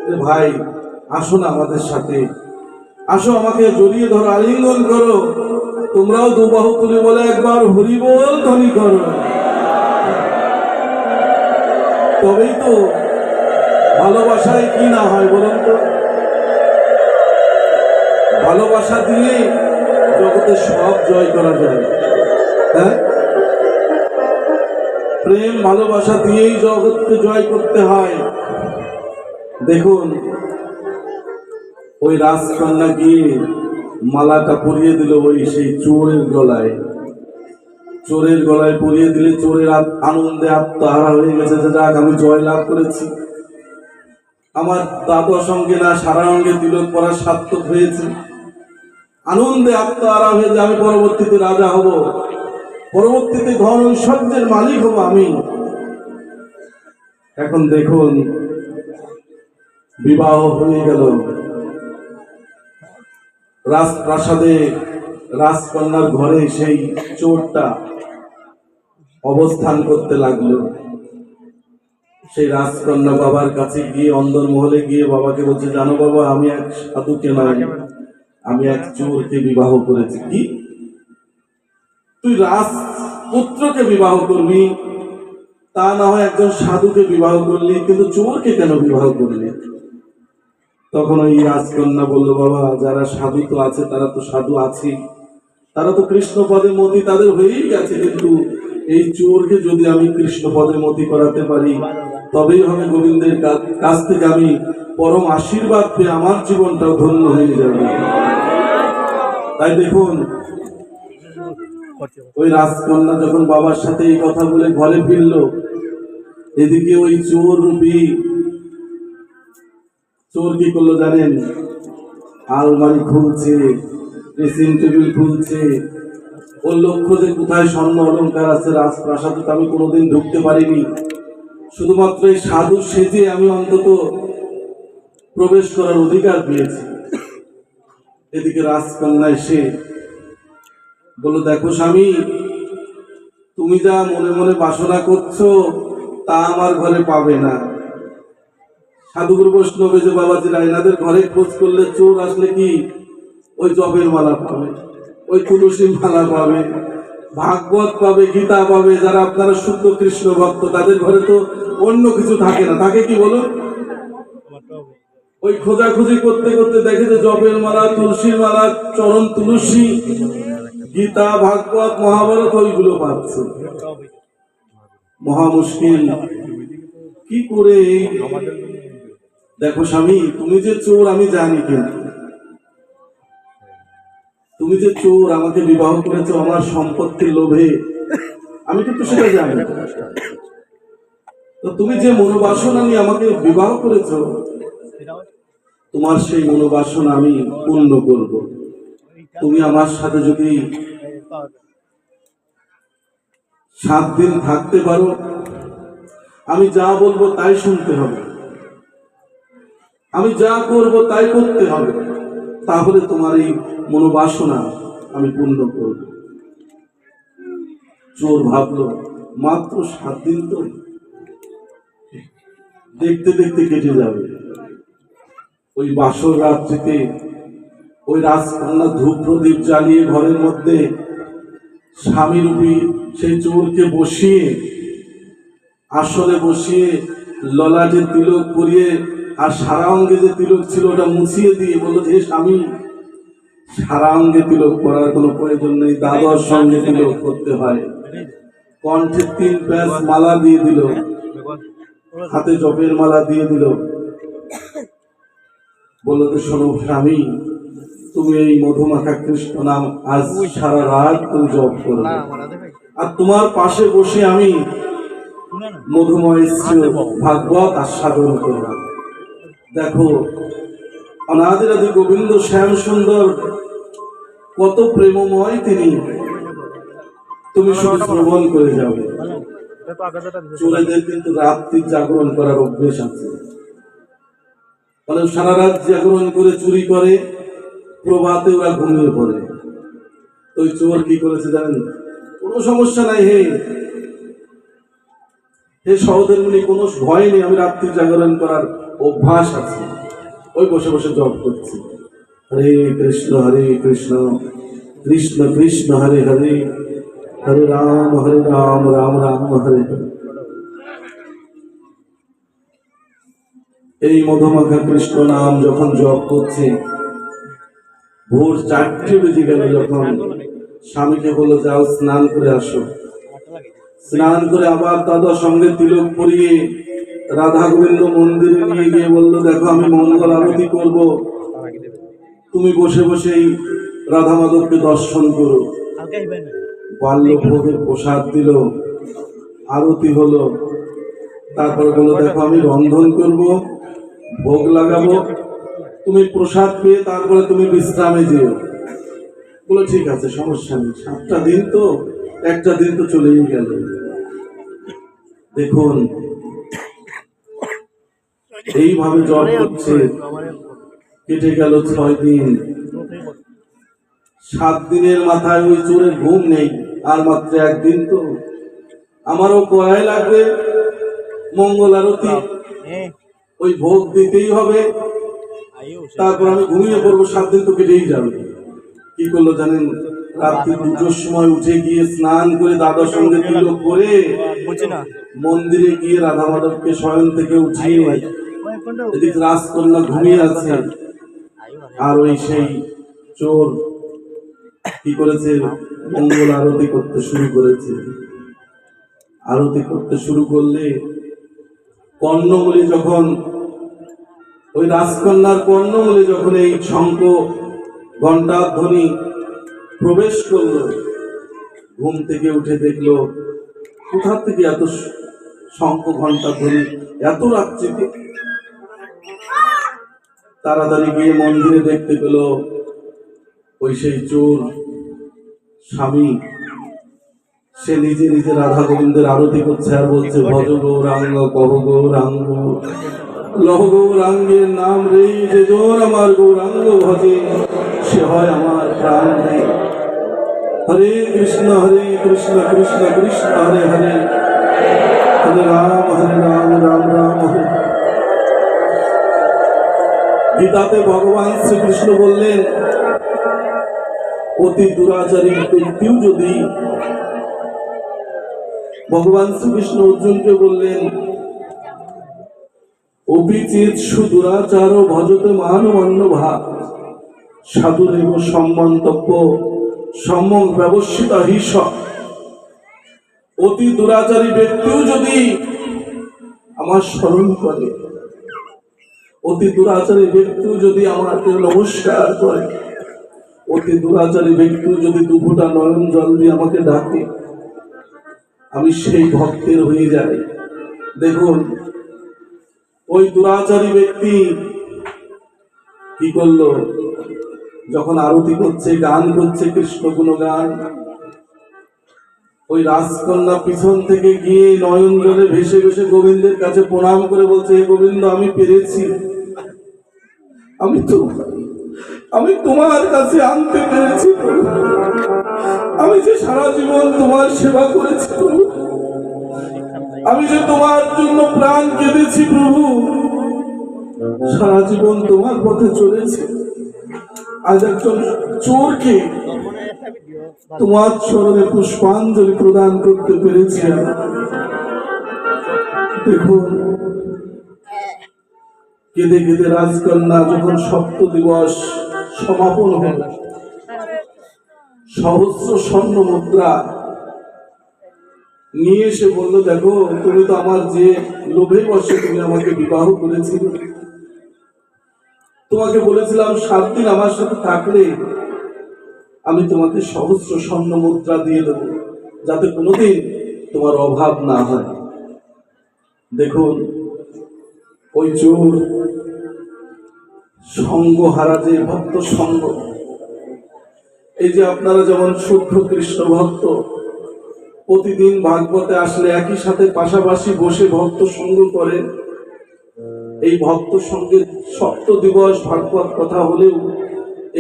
যে ভাই আসো না আমাদের সাথে, আসো আমাকে জড়িয়ে ধরো, আলিঙ্গন করো, তোমরাও 2 বাহু তুলে বলে একবার হরি বল ধ্বনি করো, তবেই তো ভালোবাসায় কি না হয় বলুন তো? ভালোবাসা দিয়ে জগতে সব জয় করা যায়। হ্যাঁ, প্রেম ভালোবাসা দিয়েই জগৎকে জয় করতে হয়। দেখুন ওই রাজকন্যা গিয়ে মালাটা পরিয়ে দিল ওই সেই চোরের গলায়, চোরের গলায় পরিয়ে দিলে চোরের আনন্দে আত্মহারা হয়ে গেছে, যে যাক আমি জয় লাভ করেছি, আমার দাদার সঙ্গে না সারা অঙ্গে তিলক পরা সার্থক হয়েছে। আনন্দে আত্মহারা হয়ে যে আমি পরবর্তীতে রাজা হব, পরবর্তীতে ধন ঐশ্বর্যের মালিক হব আমি। এখন দেখুন বিবাহ হয়ে গেল। রাজপ্রাসাদে রাজকন্যার ঘরে সেই চোরটা অবস্থান করতে লাগলো। সেই রাজকন্যা বাবার কাছে গিয়ে অন্দরমহলে গিয়ে বাবাকে বলছে, জানো বাবা, আমি এক সাধুকে নয়, আমি এক চোরকে বিবাহ করেছি। কি, তুই রাজপুত্রকে বিবাহ করবি, তা না হয় একজন সাধুকে বিবাহ করলি, কিন্তু চোরকে কেন বিবাহ করলি? তখন ওই রাজকন্যা বললো, বাবা, যারা সাধু তো আছে, তারা তো সাধু আছে, তারা তো কৃষ্ণ পদে মতি তাদের হয়েই গেছে, কিন্তু এই চোরকে যদি আমি কৃষ্ণ পদে মতি করাতে পারি, তবেই হবে গোবিন্দের কাছ থেকে আমি পরম আশীর্বাদ পেয়ে আমার জীবনটাও ধন্য হয়ে যাবে। তাই দেখুন, ওই রাজকন্যা যখন বাবার সাথে এই কথা বলে ঘরে ফিরল, এদিকে ওই চোর রূপী চোর কি করলো জানেন? আলমারি খুলছে, ড্রেসিং টেবিল খুলছে। ওর লক্ষ্য যে কোথায় স্বর্ণ অলংকার আছে, রাজপ্রাসাদে তো আমি কোনোদিন ঢুকতে পারিনি, শুধুমাত্র এই সাধু সেজে আমি অন্তত প্রবেশ করার অধিকার পেয়েছি। এদিকে রাজকন্যা এসে বলল, দেখো স্বামী, তুমি যা মনে মনে বাসনা করছো তা আমার ঘরে পাবে না। সাধুগুরু বৈষ্ণব যে বাবাজিরা, এনাদের ঘরে খোঁজ করলে চোর আসলে কি ওই জবের মালা পাবে, ওই তুলসী মালা পাবে, ভাগবত পাবে, গীতা পাবে। যারা আপনারা শুদ্ধ কৃষ্ণ ভক্ত, তাদের ঘরে তো অন্য কিছু থাকে না। থাকে কি বলুন? ওই খোঁজাখুঁজি করতে করতে দেখে যে জবের মালা, তুলসীর মালা, চরণ তুলসী, গীতা, ভাগবত, মহাভারত ওইগুলো পাচ্ছে। মহা মুশকিল। কি করে? দেখো স্বামী, তুমি যে চোর আমি জানি, কিন্তু তুমি যে চোর, আমাকে বিবাহ করেছো আমার সম্পত্তির লোভে, আমি কিন্তু সেটা জানি। তো তুমি যে মনোবাসনা নিয়ে আমাকে বিবাহ করেছো, তোমার সেই মনোবাসনা আমি পূর্ণ করব। তুমি আমার সাথে যদি 7 দিন থাকতে পারো, আমি যা বলবো তাই শুনতে হবে, আমি যা করব তাই করতে হবে, তাহলে তোমার এই মনোবাসনা আমি পূর্ণ করব। চোর ভাবলো, মাত্র 7 দিন তো, দেখতে দেখতে কেটে যাবে। ওই বাসর রাত্রিতে ওই রাজকন্যা ধূপ প্রদীপ জ্বালিয়ে ঘরের মধ্যে স্বামীরূপী সেই চোরকে বসিয়ে, আসলে বসিয়ে, ললাটে তিলক পরিয়ে, আর সারা অঙ্গে যে তিলক ছিল ওটা মুছিয়ে দিয়ে বলল, যে স্বামী, সারা অঙ্গে তিলক করার কোনো প্রয়োজন নেই, দাদর সঙ্গে তিলক করতে হয়। কণ্ঠে 3 প্যাঁচ মালা দিয়ে দিল, হাতে জপের মালা দিয়ে দিল। বললো, যে শোনো স্বামী, তুমি এই মধুমাখা কৃষ্ণ নাম আজ সারা রাত তুমি জপ করো, আর তোমার পাশে বসে আমি মধুময় ভাগবত আস্বাদন করলাম। দেখো, অনাদিরাদি গোবিন্দ শ্যাম সুন্দর কত প্রেমময় তিনি, তুমি শুধু শ্রবণ করে যাবে। চোরেদের কিন্তু রাত্রি জাগরণ করার অভ্যেস আছে, মানে সারা রাত জাগরণ করে চুরি করে, প্রভাতে ওরা ঘুমিয়ে পড়ে। তো ওই চোর কি করেছে জানেন? কোনো সমস্যা নাই, হে সহোদর মুনি, কোনো ভয় নেই, আমি রাত্রি জাগরণ করার অভ্যাস আছে। ওই বসে বসে জপ করছি, হরে কৃষ্ণ কৃষ্ণ কৃষ্ণ হরে হরে, হরে রাম রাম রাম হরে হরে। এই মধুমাখা কৃষ্ণ নাম যখন জপ করছে, ভোর 4টে বেজে গেল। যখন স্বামীকে বললো, যাও স্নান করে আসো, স্নান করে আবার দাদার সঙ্গে তিলক পরিয়ে রাধা গোবিন্দ মন্দিরে নিয়ে গিয়ে বললো, দেখো আমি মঙ্গল আরতি করব, তুমি বসে বসেই রাধা মাধবকে দর্শন করো। বাল্যভোগের প্রসাদ দিল, আরতি হলো। তারপরে বললো, দেখো আমি রন্ধন করব, ভোগ লাগাবো, তুমি প্রসাদ পেয়ে তারপরে তুমি বিশ্রামে যেও। বলো, ঠিক আছে, সমস্যা নেই, 7টা দিন তো, একটা দিন তো চলেই গেল। দেখুন, এইভাবে জ্বর করছে। কেটে গেল 6 দিন। 7 দিনের মাথায় ওই চোরের ঘুম নেই, আর মাত্র 1 দিন তো আমারও কড়াই লাগবে, মঙ্গল আরতি, ওই ভোগ দিতেই হবে, তারপর আমি ঘুমিয়ে পড়বো। 7 দিন তো কেটেই যাবে। কি করলো জানেন? রাত্রি 2টোর সময় উঠে গিয়ে স্নান করে দাদার সঙ্গে তিলক করে মন্দিরে গিয়ে রাধা মাধবকে শয়ন থেকে উঠিয়ে এদিকে রাজকন্যা ঘুমিয়ে আছে, আর ওই সেই চোর কি করেছে? মঙ্গল আরতি করতে শুরু করেছে। আরতি করতে শুরু করলে কর্ণমূলে যখন ওই রাজকন্যার কর্ণমূলে যখন এই শঙ্খ ঘণ্টার ধ্বনি প্রবেশ করলো, ঘুম থেকে উঠে দেখলো কোথা থেকে এত শঙ্খ ঘণ্টার ধ্বনি, এত রাত্রিতে। তাড়াতাড়ি গিয়ে মন্দিরে দেখতে পেল ওই সেই চোর স্বামী, সে নিজে নিজে রাধা গোবিন্দের আরতি করছে আর বলছে, ভজ গৌরাঙ্গ কহ গৌরাঙ্গ লহ গৌরাঙ্গের নাম রে, যে জোর আমার গৌরাঙ্গ ভজে সে হয় আমার প্রাণ রে। হরে কৃষ্ণ কৃষ্ণ কৃষ্ণ হরে হরে, হরে রাম রাম রাম হরে। গীতাতে ভগবান শ্রীকৃষ্ণ বললেন, অতি দুরাচারী ব্যক্তিও যদি, ভগবান শ্রীকৃষ্ণ অর্জুনকে বললেন, অপিচেত সুদুরাচার ভজতে মানবন্য ভাব সাধুরেব সম্মন্তব্য সম্যক ব্যবস্থিত হিস। অতি দুরাচারী ব্যক্তিও যদি আমার স্মরণ করে, অতি দুরাচারী ব্যক্তিও যদি আমাকে নমস্কার করে, অতি দুরাচারী ব্যক্তিও যদি দুফোঁটা নয়ন জল দিয়ে আমাকে ডাকে, আমি সেই ভক্তের হয়ে যাই। দেখুন ওই দুরাচারী ব্যক্তি কি করলো? যখন আরতি করছে, গান করছে কৃষ্ণ গুণগান, ওই রাজকন্যা পিছন থেকে গিয়ে নয়ন জলে ভেসে ভেসে গোবিন্দের কাছে প্রণাম করে বলছে, হে গোবিন্দ, আমি পেরেছি, আমি তোমার কাছে আনতে পেরেছি। আমি যে সারা জীবন তোমার সেবা করেছি প্রভু, আমি যে তোমার জন্য প্রাণ কেঁদেছি প্রভু, সারা জীবন তোমার পথে চলেছি, আজ একজন চোরকে তোমার চরণে পুষ্পাঞ্জলি প্রদান করতে পেরেছি। দেখুন কেঁদে কেঁদে রাজকন্যা যখন 7 দিবস সমাপন হল, সহস্র স্বর্ণ মুদ্রা নিয়ে এসে বললো, দেখো তুমি তো আমার যে লোভে বসে তুমি আমাকে বিবাহ করেছিলে, তোমাকে বলেছিলাম 7 দিন আমার সাথে থাকলে আমি তোমাকে সহস্র স্বর্ণ মুদ্রা দিয়ে দেবো, যাতে কোনোদিন তোমার অভাব না হয়। দেখুন ওই চোর সঙ্গ হারা, যে ভক্ত সঙ্গ, এই যে আপনারা যেমন শুদ্ধ কৃষ্ণ ভক্ত প্রতিদিন ভাগবতে আসলে একই সাথে পাশাপাশি বসে ভক্ত সঙ্গ করেন, এই ভক্ত সঙ্গে 7 দিবস ভাগবত কথা হলেও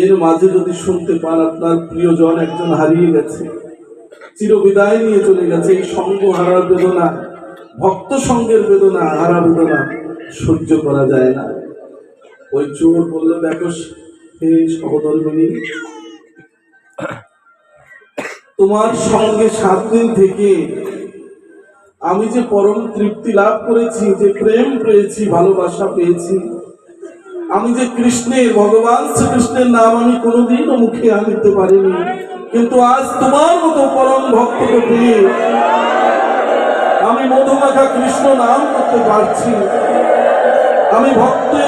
এর মাঝে যদি শুনতে পান আপনার প্রিয়জন একজন হারিয়ে গেছে, চিরবিদায় নিয়ে চলে গেছে, এই সঙ্গ হারার বেদনা, ভক্ত সঙ্গের বেদনা, হারা বেদনা সহ্য করা যায় না। ওই চোর বললো, দেখো হে সহধর্মিনী, তোমার সঙ্গে 7 দিন থেকে আমি যে পরম তৃপ্তি লাভ করেছি, যে প্রেম পেয়েছি, ভালোবাসা পেয়েছি, আমি যে কৃষ্ণের, ভগবান শ্রীকৃষ্ণের নাম আমি কোনোদিনও মুখে আনতে পারিনি, কিন্তু আজ তোমার মতো পরম ভক্তকে পেয়ে আমি মধুমাখা কৃষ্ণ নাম করতে পারছি। আমি ভক্তে,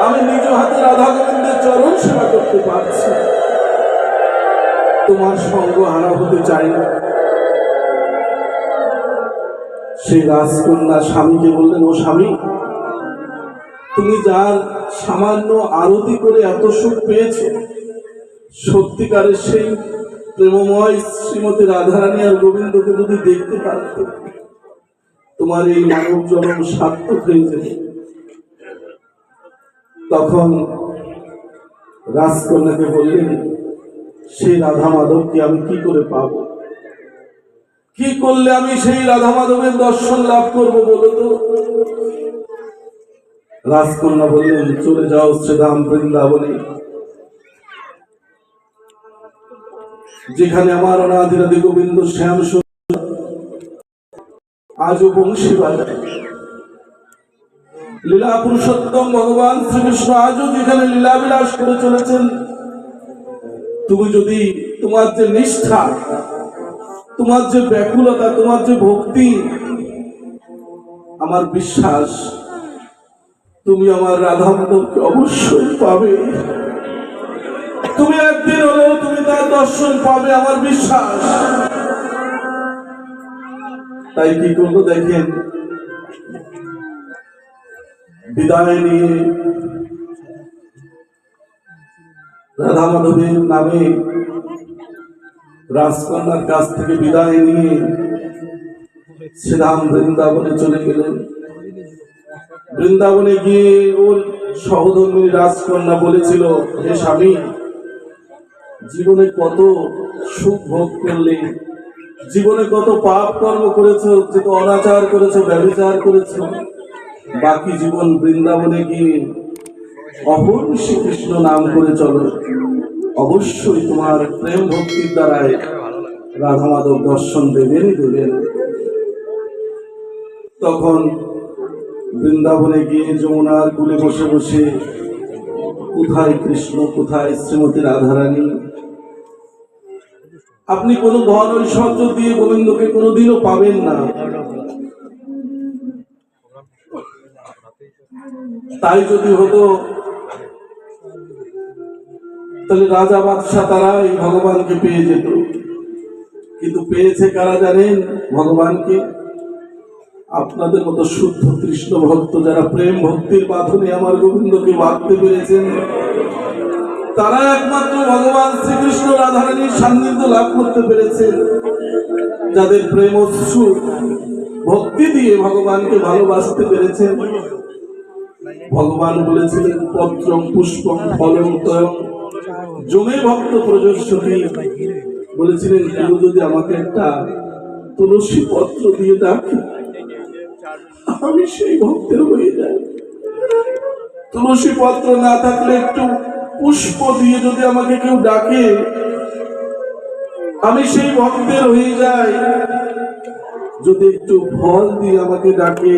আমি নিজ হাতে রাধা গোবিন্দের চরণ সেবা করতে পারছি। তোমার সঙ্গ হারা হতে চাই না। সেই রাজকন্যা স্বামীকে বললেন, ও স্বামী, তুমি যার সামান্য আরতি করে এত সুখ পেয়েছ, সত্যিকারের সেই প্রেমময় শ্রীমতী রাধারানী আর গোবিন্দকে যদি দেখতে পারতে, তোমার এই মানব জন্ম সার্থক হয়ে যেত। তখন রাজকন্যাকে বললেন, সেই রাধা মাধবকে আমি কি করে পাব, কি করলে আমি সেই রাধা মাধবের দর্শন লাভ করব বলো তো। রাজকন্যা বললেন, চলে যাও শ্রীধাম বৃন্দাবনে, যেখানে আমার অনাদিরাদি গোবিন্দ শ্যাম সুন্দর আজও বংশী বাজায়। লীলা পুরুষোত্তম ভগবান শ্রীকৃষ্ণ আজও যেখানে লীলা বিলাস করে চলেছেন। তুমি যদি তোমার যে নিষ্ঠা, তোমার যে ব্যাকুলতা, তোমার যে ভক্তি, আমার বিশ্বাস তুমি আমার রাধা মাধবকে অবশ্যই পাবে। তুমি একদিন হলেও তুমি তার দর্শন পাবে, আমার বিশ্বাস। তাই কি করবো দেখেন, বিদায় নিয়ে রাধা মাধবের নামে রাজকন্যার কাছ থেকে বিদায় নিয়ে শ্রীধাম বৃন্দাবনে চলে গেলেন। বৃন্দাবনে গিয়ে ওর সহধর্মিনী রাজকন্যা বলেছিল, হে স্বামী, জীবনে কত সুখ ভোগ করলে, জীবনে কত পাপ কর্ম করেছো, যত অনাচার করেছো, ব্যভিচার করেছো, বাকি জীবন বৃন্দাবনে গিয়ে অপূর্ব শ্রীকৃষ্ণ নাম করে চলো, অবশ্যই তোমার প্রেম ভক্তির দ্বারাই রাধা মাধব দর্শন দেবেনই দেবেন। তখন বৃন্দাবনে গিয়ে যমুনার কূলে বসে বসে কোথায় কৃষ্ণ, কোথায় শ্রীমতী রাধারানী, আপনি কোনো ধন ঐশ্বর্য দিয়ে গোবিন্দকে কোনোদিনও পাবেন না। তাই যদি হতো তাহলে রাজা বাদশাহ তারা এই ভগবানকে পেয়ে যেত, কিন্তু পেয়েছে কারা জানেন? ভগবানকে আপনাদের মতো শুদ্ধ কৃষ্ণ ভক্ত, যারা প্রেম ভক্তির বাঁধনে আমার গোবিন্দকে বাঁধতে পেরেছেন, তারা একমাত্র ভগবান শ্রীকৃষ্ণ রাধারানীর সান্নিধ্য লাভ করতে পেরেছেন। যাদের প্রেম অশ্রু ভক্তি দিয়ে ভগবানকে ভালোবাসতে পেরেছেন। ভগবান বলেছিলেন, পত্রম পুষ্পম ফলম তয়ম জমে ভক্ত প্রজস্বতী। বলেছিলেন, কেউ যদি আমাকে একটা তুলসী পত্র দিয়ে ডাকে, আমি সেই ভক্তের হয়ে যাই। তুলসী পত্র না থাকলে একটু পুষ্প দিয়ে যদি আমাকে কেউ ডাকে, আমি সেই ভক্তের হয়ে যাই। যদি একটু ফল দিয়ে আমাকে ডাকে,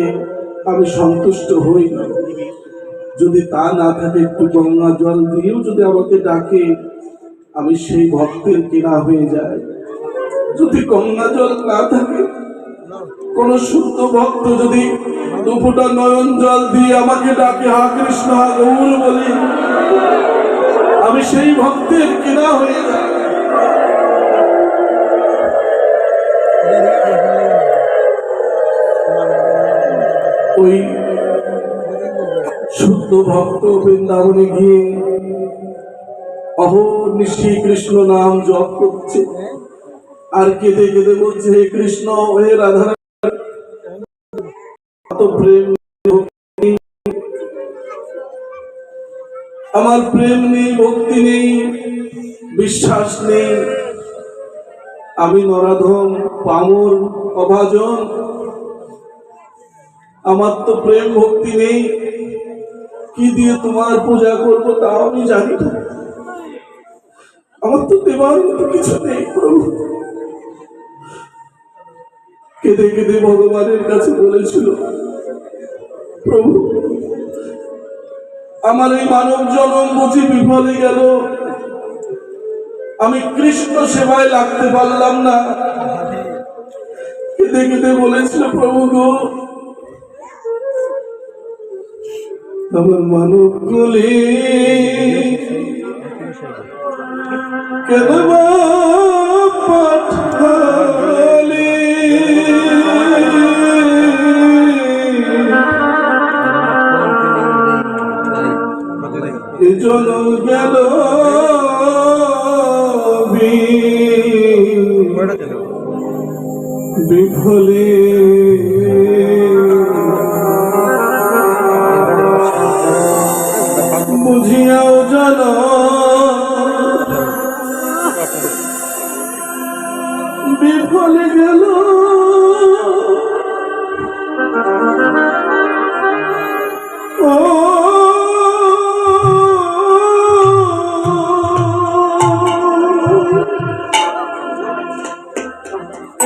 আমি সন্তুষ্ট হই। যদি তা না থাকে, একটু গঙ্গা জল দিয়েও যদি আমাকে ডাকে, আমি সেই ভক্তের কিনা হয়ে যাই। যদি গঙ্গা জল না থাকে, কোন শুদ্ধ ভক্ত যদি দুফোঁটা নয়ন জল দিয়ে আমাকে ডাকে, হা কৃষ্ণ হা গৌর বলি, আমি সেই ভক্তের কিনা হয়ে যাই। ওই শুদ্ধ ভক্ত বৃন্দাবনে গিয়ে অহর্নিশি কৃষ্ণ নাম জপ করছে, আর কেঁদে কেঁদে বলছে, হে কৃষ্ণ, হে রাধা, প্রেম আমার প্রেম নেই, ভক্তি নেই, বিশ্বাস নেই, আমি নরাধম, পামর, অভাজন, আমার তো প্রেম ভক্তি নেই, কি দিয়ে তোমার পূজা করবো তাও আমি জানি না, আমার তো দেবার মতো কিছু নেই প্রভু। কেঁদে কেঁদে ভগবানের কাছে বলেছিল, প্রভু, আমার এই মানব জনম বুঝি বিফলে গেল, আমি কৃষ্ণ সেবায় লাগতে পারলাম না। কেঁদে কেঁদে বলেছিল, প্রভু গো, আমার মানব গুলি কেন পাঠালি, জনম গেল বিফলে। কেউ যেন বিফলে গেল ও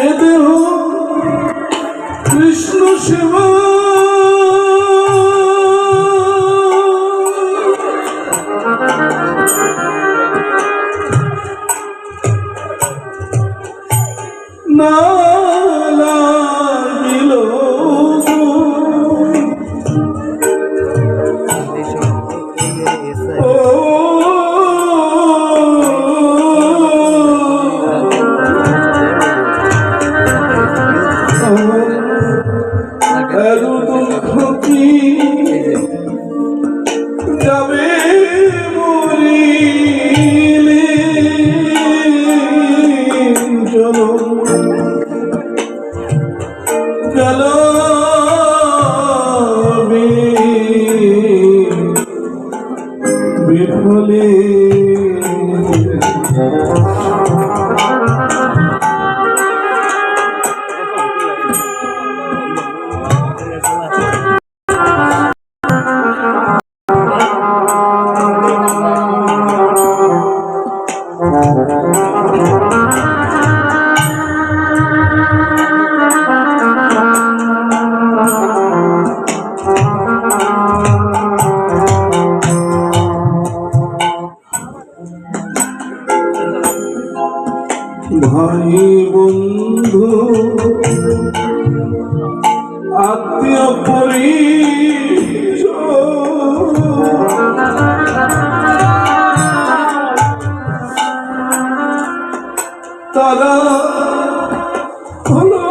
এ দেহ কৃষ্ণ সেবা না লাগিল ও এত দুঃখ কি যাবে মরিলে চলো গেল বিফলে ভাই বন্ধু আত্মীয় তারা হলো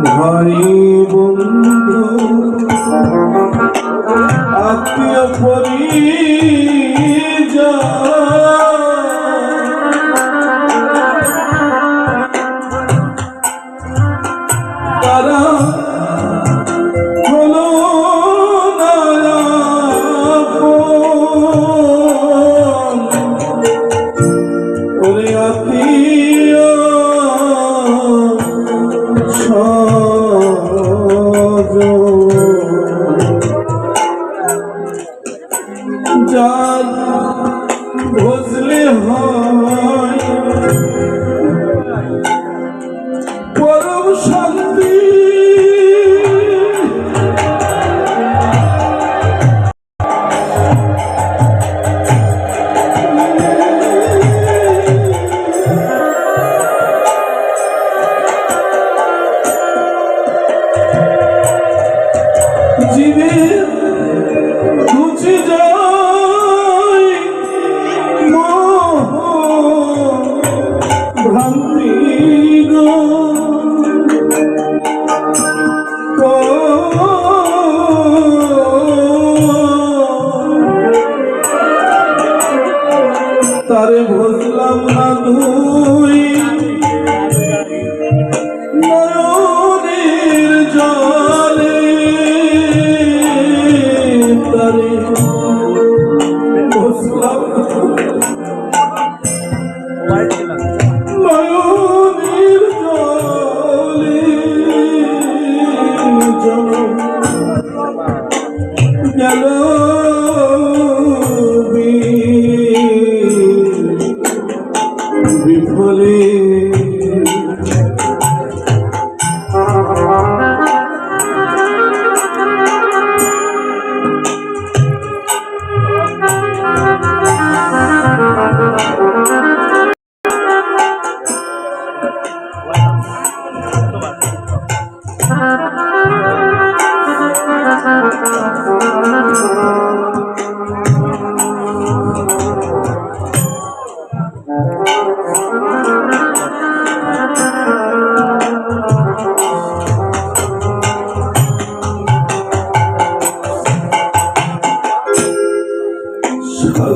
ভাই বন্ধু আত্মীয় তারা হলো ওরে আত্মীয় যার বুঝলে হয় পরম শান্তি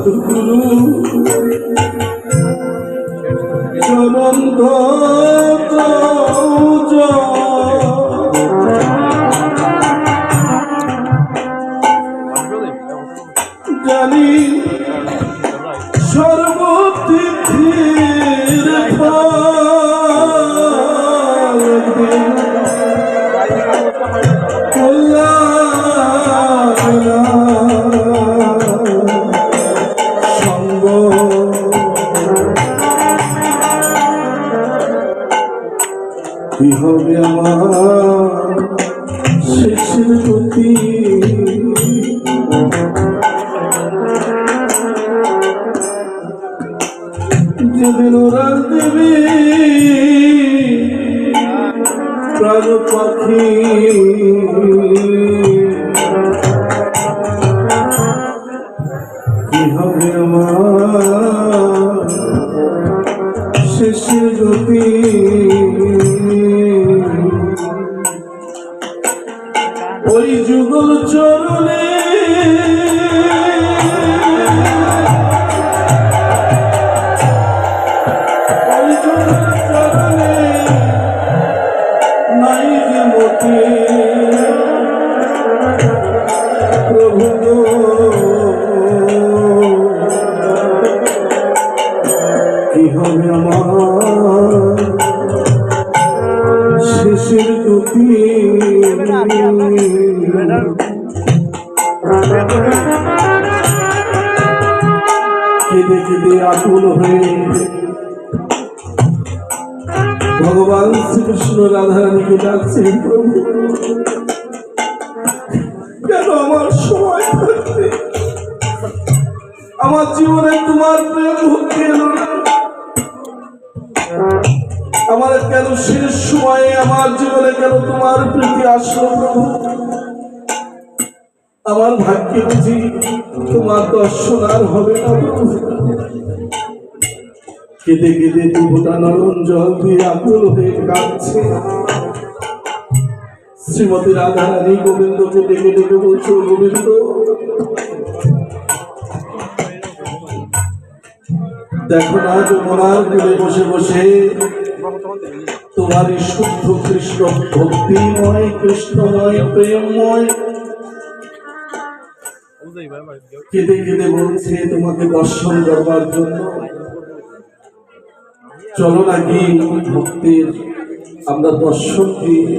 সদ্গুরু চরণ জানি সর্বতিথির সঙ্গ কি হবে আমার শেষের গতি যেদিন ওরা দেবে প্রাণ পাখি কি হবে আমার শেষের গতি ওই যুগল চরণে নাই যে মতি প্রভু কি হবে আমার শেষের গতি কেঁদে কেঁদে আকুল হয়ে ভগবান শ্রীকৃষ্ণ রাধারানীকে ডাকছেন প্রভু কেন আমার সময় থাকতে আমার জীবনে তোমার প্রেম ভক্তি এলো না আমার কেন শেষ সময়ে আমার জীবনে কেন তোমার প্রীতি আসলো প্রভু আমার ভাগ্যে বুঝি তোমার দর্শন আর হবে না প্রভু কেঁদে কেঁদে দুটা নরম জল দিয়ে আকুল হয়ে কাঁদছে শ্রীমতী রাধারানী গোবিন্দকে ডেকে ডেকে বলছো গোবিন্দ দেখো না যমুনার কূলে বসে বসে তোমারই শুদ্ধ কৃষ্ণ ভক্তিময় কৃষ্ণময় প্রেমময় কেঁদে কেঁদে বলছে তোমাকে দর্শন করবার জন্য চলো নাকি ভক্তির আমরা দর্শন দিই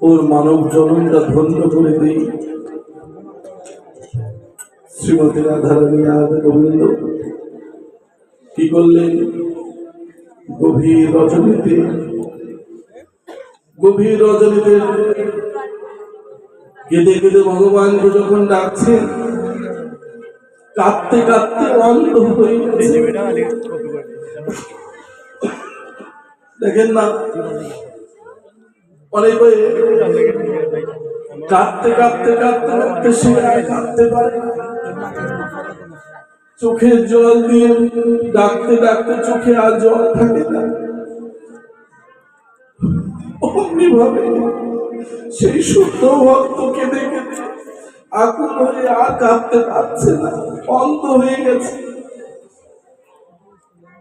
ওর মানব জননটা ধন্য করে দিই শ্রীমতী রাধারানী আর গোবিন্দ কি করলেন গভীর রজনীতে কেঁদে কেঁদে ভগবানকে যখন ডাকছে কাঁদতে কাঁদতে অন্ধ হয়ে গেছে দেখেন না অনেক কাঁদতে কাঁদতে কাঁদতে কাঁদতে সে আর কাঁদতে পারে চোখের জল দিয়ে ডাকতে ডাকতে চোখে আর জল থাকে না অমনি ভাবে সেই শুদ্ধ ভক্ত কেঁদে কেঁদে আকুল হয়ে আর কাঁদতে পারছে না অন্ধ হয়ে গেছে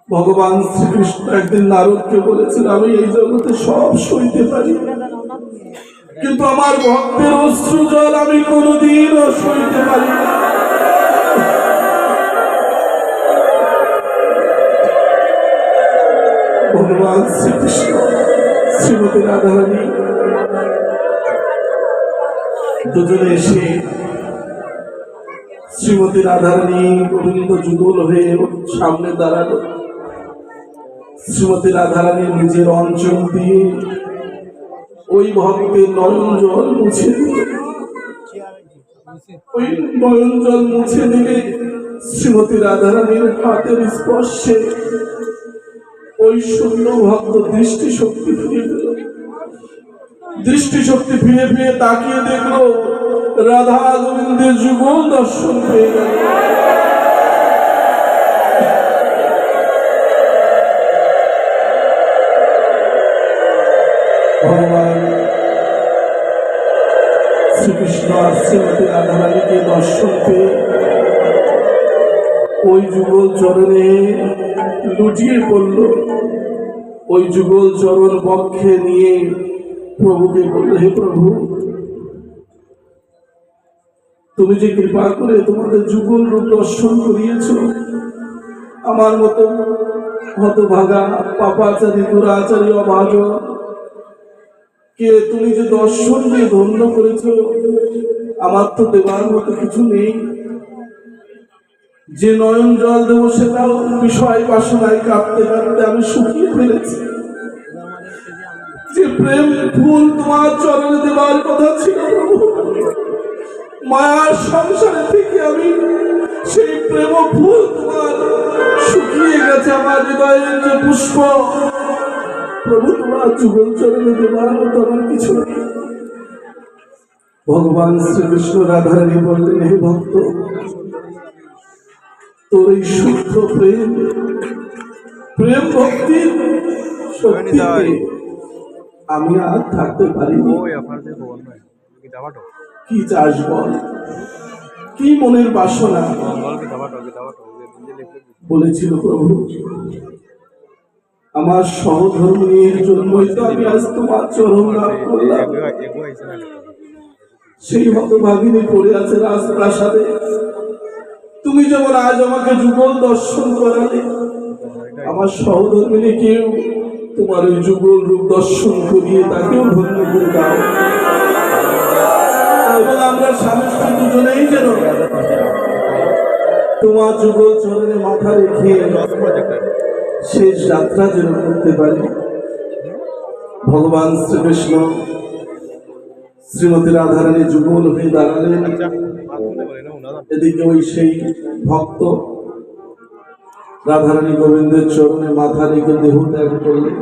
ভগবান শ্রীকৃষ্ণ একদিন নারদকে বলেছেন আমি এই জগতে সব সইতে পারি কিন্তু আমার ভক্তের অশ্রু জল আমি কোনোদিনও সইতে পারি না ভগবান শ্রীকৃষ্ণ শ্রীমতী রাধারানী দুজনে এসে শ্রীমতী রাধারানী গোবিন্দ যুগল হয়ে সামনে দাঁড়ালো শ্রীমতী রাধারানী নিজের অঞ্চল দিয়ে ওই ভক্তের নয়ন জল মুছে দিল ওই নয়ন জল মুছে দিলে শ্রীমতী রাধারানীর হাতের স্পর্শে ওই শূন্য ভক্ত দৃষ্টি শক্তি ফিরে পেল দৃষ্টি শক্তি ফিরে ফিরে তাকিয়ে দেখলো রাধা গোবিন্দের যুগল দর্শন পেয়ে গেল ভগবান শ্রীকৃষ্ণ আর শ্রীমতী রাধারানীকে দর্শন পেয়ে ওই যুগল চরণে লুটিয়ে পড়ল। ওই যুগল চরণ বক্ষে নিয়ে প্রভুকে বলল, হে প্রভু, তুমি যে কৃপা করে তোমাদের যুগল রূপ দর্শন করিয়েছ, আমার মতো হতভাগা পাপাচারী দুরাচারী অভাজন কে তুমি যে দর্শন দিয়ে ধন্য করেছ, আমার তো দেবার মতো কিছু নেই। যে নয়ন জল দেবো সেটাও বিষয় বাসনায় কাঁদতে কাঁদতে আমি শুকিয়ে ফেলেছি। যে প্রেম ফুল তোমার চরণে দেবার কথা ছিল প্রভু, মায়ার সংসারে থেকে আমি সেই প্রেম ফুল তোমার শুকিয়ে গেছে। আমার হৃদয়ের যে পুষ্প প্রভু তোমার যুগল চরণে দেবার মতো আমার কিছু নেই। ভগবান শ্রীকৃষ্ণ রাধারানী বললেন, হে ভক্ত, তোর এই শুদ্ধ প্রেম প্রেম ভক্তির শক্তিতে আমি আর থাকতে পারিনি। কি চাস বল, কি মনের বাসনা? বলেছিল প্রভু, আমার সহধর্মিনীর জন্যই তো আমি আজ তোমার চরণ লাভ করলাম। সেই হতভাগিনী পড়ে আছে রাজপ্রাসাদে, তুমি যেমন আজ আমাকে যুগল দর্শন করালে, আমার সহধর্মিনীকেও তোমার ওই যুগল রূপ দর্শন করিয়ে তাকেও ধন্য করে দাও। এবং আমরা স্বামী স্ত্রী দুজনেই যেন তোমার যুগল চরণে মাথা রেখে শেষ যাত্রা যেন করতে পারি। ভগবান শ্রীকৃষ্ণ শ্রীমতী রাধারানী যুগল হয়ে দাঁড়ালেন। এদিকে ওই সেই ভক্ত রাধারানী গোবিন্দের চরণে মাথা রেখে দেহ ত্যাগ করলেন।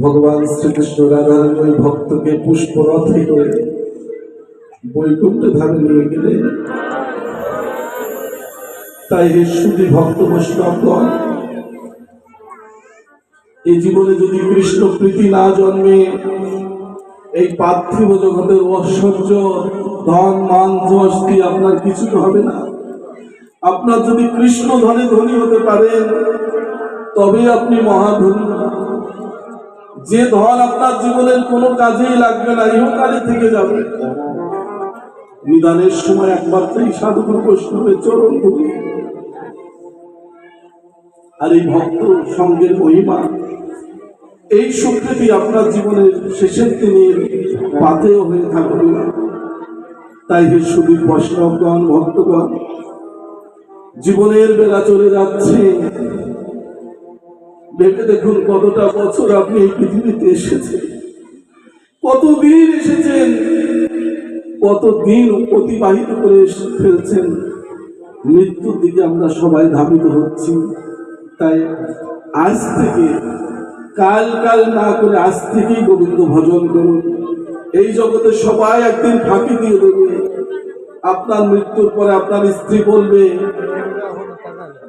ভগবান শ্রীকৃষ্ণ রাধারানী ওই ভক্তকে পুষ্পরথে করে বৈকুণ্ঠ ধামে নিয়ে গেলেন। তাই হে সুধী ভক্ত বৈষ্ণবগণ, এই জীবনে যদি কৃষ্ণ প্রীতি না জন্মে, এই পার্থিব জগতের ঐশ্বর্য ধন মান যশ দিয়ে আপনার কিছু হবে না। আপনার যদি কৃষ্ণ ধনে ধনী হতে পারেন তবে আপনি মহাধনী। যে ধন আপনার জীবনের কোনো কাজেই লাগবে না, ইহকালে থেকে যাবে। নিদানের সময় একমাত্রই সাধুগুরু বৈষ্ণবের চরণ ধরি। আর এই ভক্ত সঙ্গের মহিমা, এই স্বীকৃতি আপনার জীবনের শেষের দিনের পাথেয় হয়ে থাকবে। তাই হে সুধী বৈষ্ণবগণ, ভক্তগণ, জীবনের বেলা চলে যাচ্ছে, ভেবে দেখুন কতটা বছর আপনি এই পৃথিবীতে এসেছেন, কতদিন এসেছেন, কতদিন অতিবাহিত করে ফেলছেন। মৃত্যুর দিকে আমরা সবাই ধাবিত হচ্ছি। তাই আজ থেকে কাল কাল না করে আজ থেকেই গোবিন্দ ভজন করুন। এই জগতে সবাই একদিন ফাঁকি দিয়ে দেবে। আপনার মৃত্যুর পরে আপনার স্ত্রী বলবে,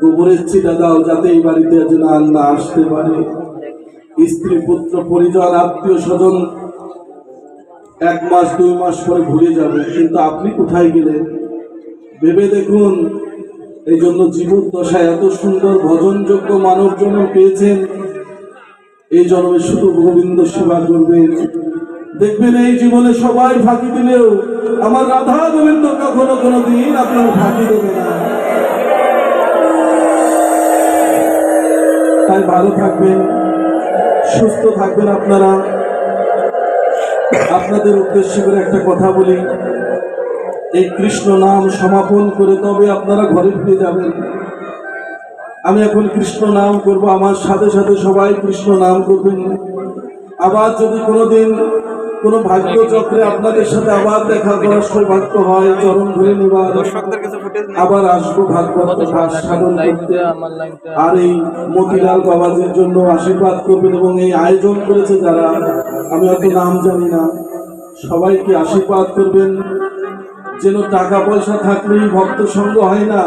গোবরের ছিটা দাও যাতে এই বাড়িতে যেন আল্লাহ আসতে পারে। স্ত্রী পুত্র পরিজন আত্মীয় স্বজন 1 মাস 2 মাস পরে ভুলে যাবে, কিন্তু আপনি কোথায় গেলেন? ভেবে দেখুন। এই জন্য জীবদ্দশায় এত সুন্দর ভজনযোগ্য মানব জন্ম পেয়েছেন। এই জন্মে শুধু গোবিন্দ সেবা করবেন, দেখবেন এই জীবনে সবাই ফাঁকি দিলেও আমার রাধা গোবিন্দ কখনো কোনোদিন আপনার ফাঁকি দেবে না। তাই ভালো থাকবেন, সুস্থ থাকবেন আপনারা। আপনাদের উদ্দেশ্যে করে একটা কথা বলি, এই কৃষ্ণ নাম সমাপন করে তবে আপনারা ঘরে ফিরে যাবেন। আমি এখন কৃষ্ণ নাম করব, আমার সাথে সাথে সবাই কৃষ্ণ নাম করবেন। আবার যদি কোনোদিন কোনো ভাগ্য চক্রে আপনাদের সাথে আবার দেখা করার সৌভাগ্য হয়, চরণ ধরে নেবার, আবার আসবো ভাগবত পাঠ সাধন করতে। আর এই মতিলাল বাবাজির জন্য আশীর্বাদ করবেন। এবং এই আয়োজন করেছে যারা, আমি অত নাম জানি না, সবাইকে আশীর্বাদ করবেন যেন টাকা পয়সা থাকলেই ভক্ত সঙ্গ হয় না।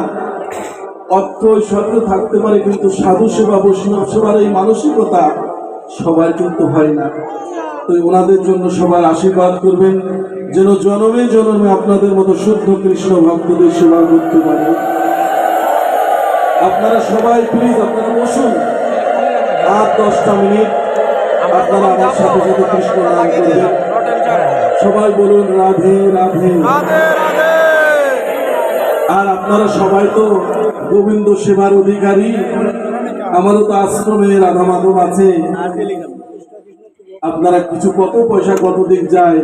অর্থ ঐশ্বর্য থাকতে পারে, কিন্তু সাধু সেবা বৈষ্ণব সেবার এই মানসিকতা সবার কিন্তু হয় না। তো ওনাদের জন্য সবার আশীর্বাদ করবেন যেন জনমে জনমে আপনাদের মতো শুদ্ধ কৃষ্ণ ভক্তদের সেবা করতে পারে। আপনারা সবাই প্লিজ আপনারা বসুন, আর 10টা মিনিট আপনারা আমার সাথে সাথে কৃষ্ণ নাম করবেন। সবাই বলুন রাধে রাধে। আর আপনারা সবাই তো গোবিন্দ সেবার অধিকারী, আমারও তো আশ্রমে রাধা মাধব আছে। আপনারা কিছু কত পয়সা কত দিক যায়,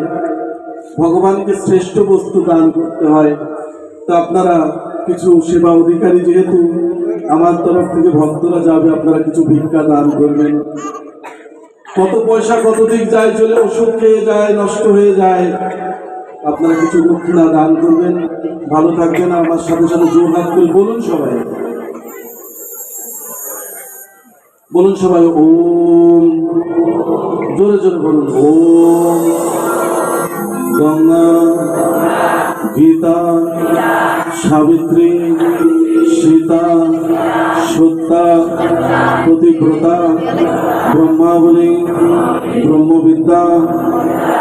ভগবানকে শ্রেষ্ঠ বস্তু দান করতে হয়। তো আপনারা কিছু সেবা অধিকারী, যেহেতু আমার তরফ থেকে ভক্তরা যাবে, আপনারা কিছু ভিক্ষা দান করবেন। কত পয়সা কত দিক যায়, চলে ওষুধ খেয়ে যায়, নষ্ট হয়ে যায়। আপনারা কিছু দক্ষিণা দান করবেন, ভালো থাকবেন। আমার সাথে সাথে জোর হাত করে বলুন সবাই, বলুন সবাই ওম, জোরে জোরে বলুন ওম। গঙ্গা, গীতা, সাবিত্রী, সীতা, সত্যা, প্রতিব্রতা, ব্রহ্মাবলী, ব্রহ্মবিদ্যা,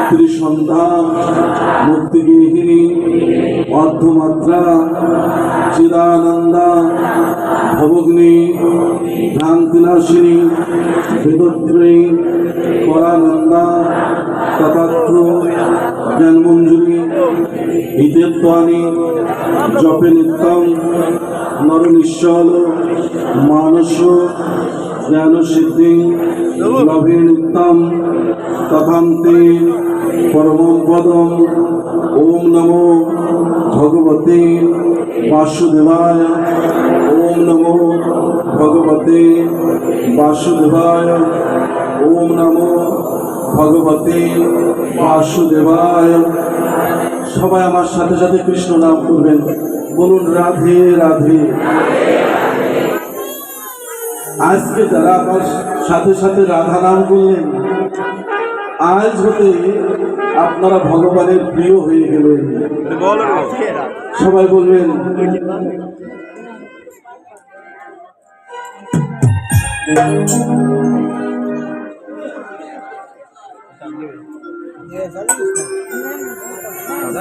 ত্রিসন্ধ্যা, মুক্তিগৃহিণী, অর্ধমাত্রা, চিদানন্দা, ভবগ্নি, ভ্রান্তিনাশিনী, বেদত্রয়ী, পরানন্দা, তথাত্র, জ্ঞানমঞ্জুরি, হিতেত্বানি, জপে নিত্যম, নরনিশ্চল, মানস, জ্ঞান সিদ্ধি, লভে নিত্যম, তথান্তে পরমম পদম। ওম নমো ভগবতে বাসুদেবায়। ওম নমো ভগবতে বাসুদেবায়। ওম নমো ভগবতে বাসুদেবায়। সবাই আমার সাথে সাথে কৃষ্ণ নাম করবেন, বলুন রাধে রাধে। আজকে যারা আমার সাথে সাথে রাধা নাম করলেন, আজ হতে আপনারা ভগবানের প্রিয় হয়ে গেলেন। সবাই বলবেন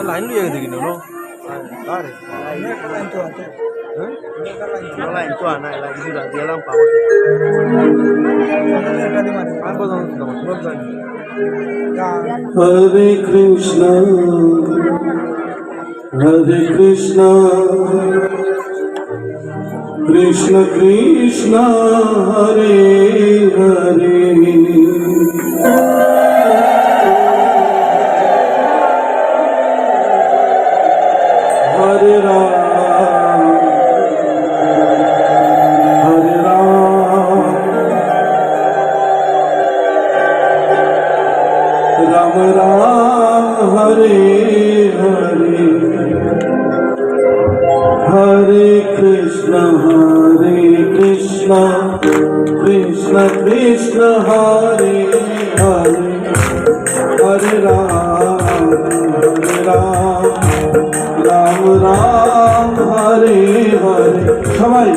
লাইন লিয়ে গেছে কিন্তু লাইন তো আনা লাইন দিলাম পাবো। হরে কৃষ্ণ হরে কৃষ্ণ কৃষ্ণ কৃষ্ণ হরে হরে হরে রাম হরে রাম রাম রাম হরে হরে হরে কৃষ্ণ কৃষ্ণ কৃষ্ণ হরে হরে হরে রাম রাম রাম হরে হরে। সবাই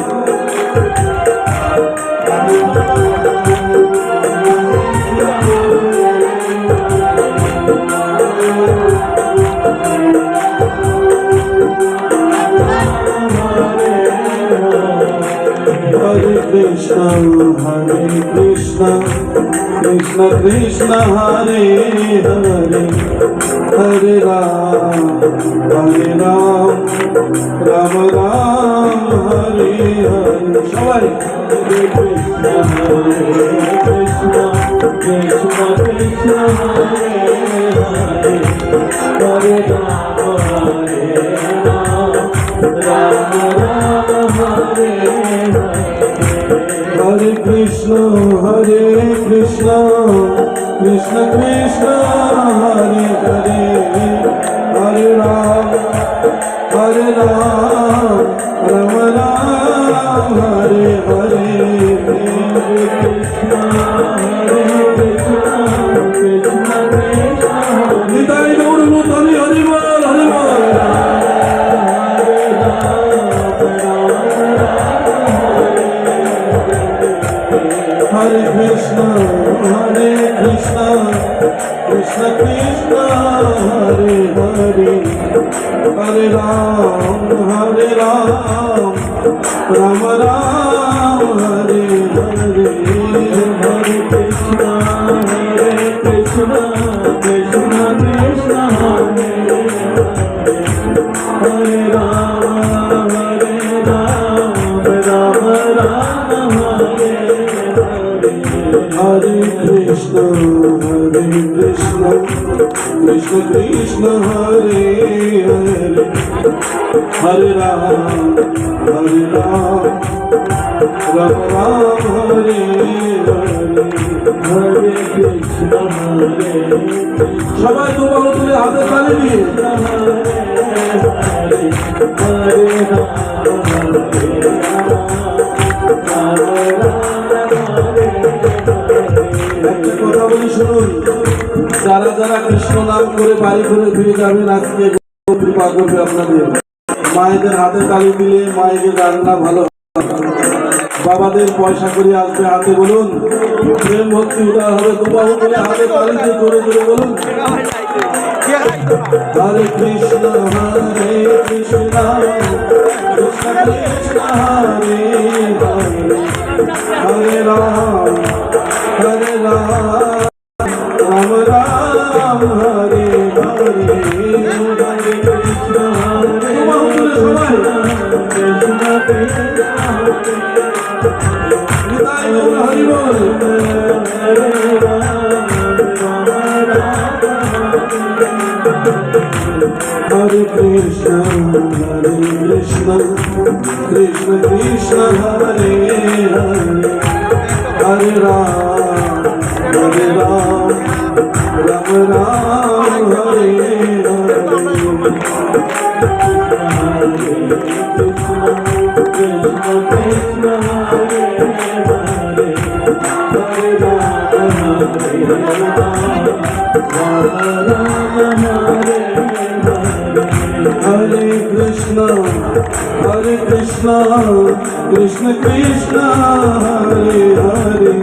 হরে কৃষ্ণ কৃষ্ণ কৃষ্ণ হরে হরে হরে রাম রাম রাম হরে হরে। সবাই হরে কৃষ্ণ কৃষ্ণ কৃষ্ণ কৃষ্ণ হরে হরে হরে রাম রাম রাম হরে হরে। হরে কৃষ্ণ কৃষ্ণ কৃষ্ণ হরে হরে হরে রাম রাম রাম হরে হরে। কৃষ্ণ কৃষ্ণ নিতাই গৌর হরি হরি বল হরি বল। হরে কৃষ্ণ কৃষ্ণ কৃষ্ণ হরে হরে हरे राम राम राम हरे हरे हरे कृष्णा कृष्णा कृष्णा हरे हरे राम राम राम हरे हरे हरे कृष्ण कृष्ण कृष्ण हरे हरे हरे राम राम राम हरे हरे हरे कृष्णा সবাই দুবাহু তুলে হাতে তালি দিয়ে हरे राम একটা কথা বলি শুনুন, যারা যারা কৃষ্ণ নাম করে বাড়ি করে ফিরে যাবেন আজকে কৃপা করবে আপনাদের। মায়েদের হাতে তালি দিলে মায়েদের রান্না ভালো হবে। বাবাদের পয়সা করে আসবে হাতে, বলুন প্রেম ভক্তি উদার হবে। দুবাহু তুলে হাতে তালি দিয়ে জোরে জোরে বলুন হরে কৃষ্ণ কৃষ্ণ কৃষ্ণ কৃষ্ণ হরে হরে হরে রাম রাম রাম হরে হরে हरे कृष्णा कृष्णा कृष्णा নিতাই গৌর হরি বল। हरे हरे कृष्ण कृष्ण कृष्ण हरे हरे हरे राम राम राम हरे हरे कृष्ण कृष्ण कृष्ण हरे हरे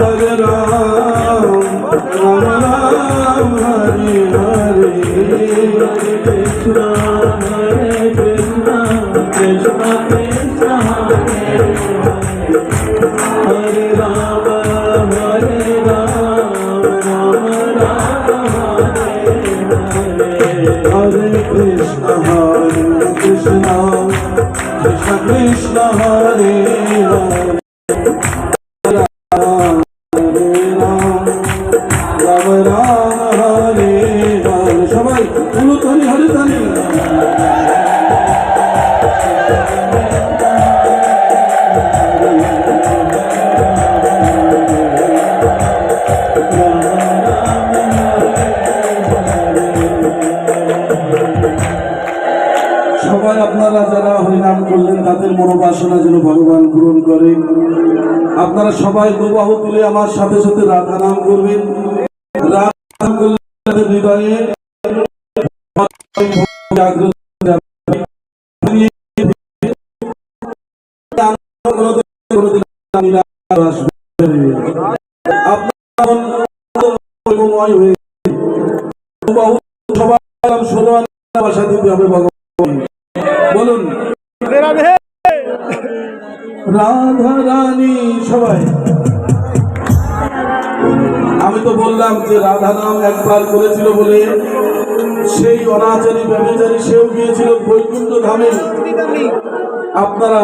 हरे राम राम राम हरे हरे कृष्णा कृष्णा कृष्णा कृष्णा हरे राम राम हरे कृष्ण कृष्ण कृष्ण हरे हरे राम राम हरे हरे সবাই বলো তালি হরে তালি। সবাই আপনারা যারা হরিনাম করলেন তাদের মনোবাসনা যেন ভগবান পূরণ করে। আপনারা সবাই দুবাহু তুলে আমার সাথে সাথে রাধা নাম করবেন। রাধা নাম করলে তাদের হৃদয়ে জাগ্রত কোনোদিন আসবে। আপনার মন হয়ে দুবাহু সবাই 16 আনা ভাষা দিতে হবে ভগবান। বলুন রাধা রানী। সবাই আমি তো বললাম যে রাধা নাম একবার করেছিল বলে সেই অনাচারী ব্যভিচারী সেও গিয়েছিল বৈকুণ্ঠ ধামে। আপনারা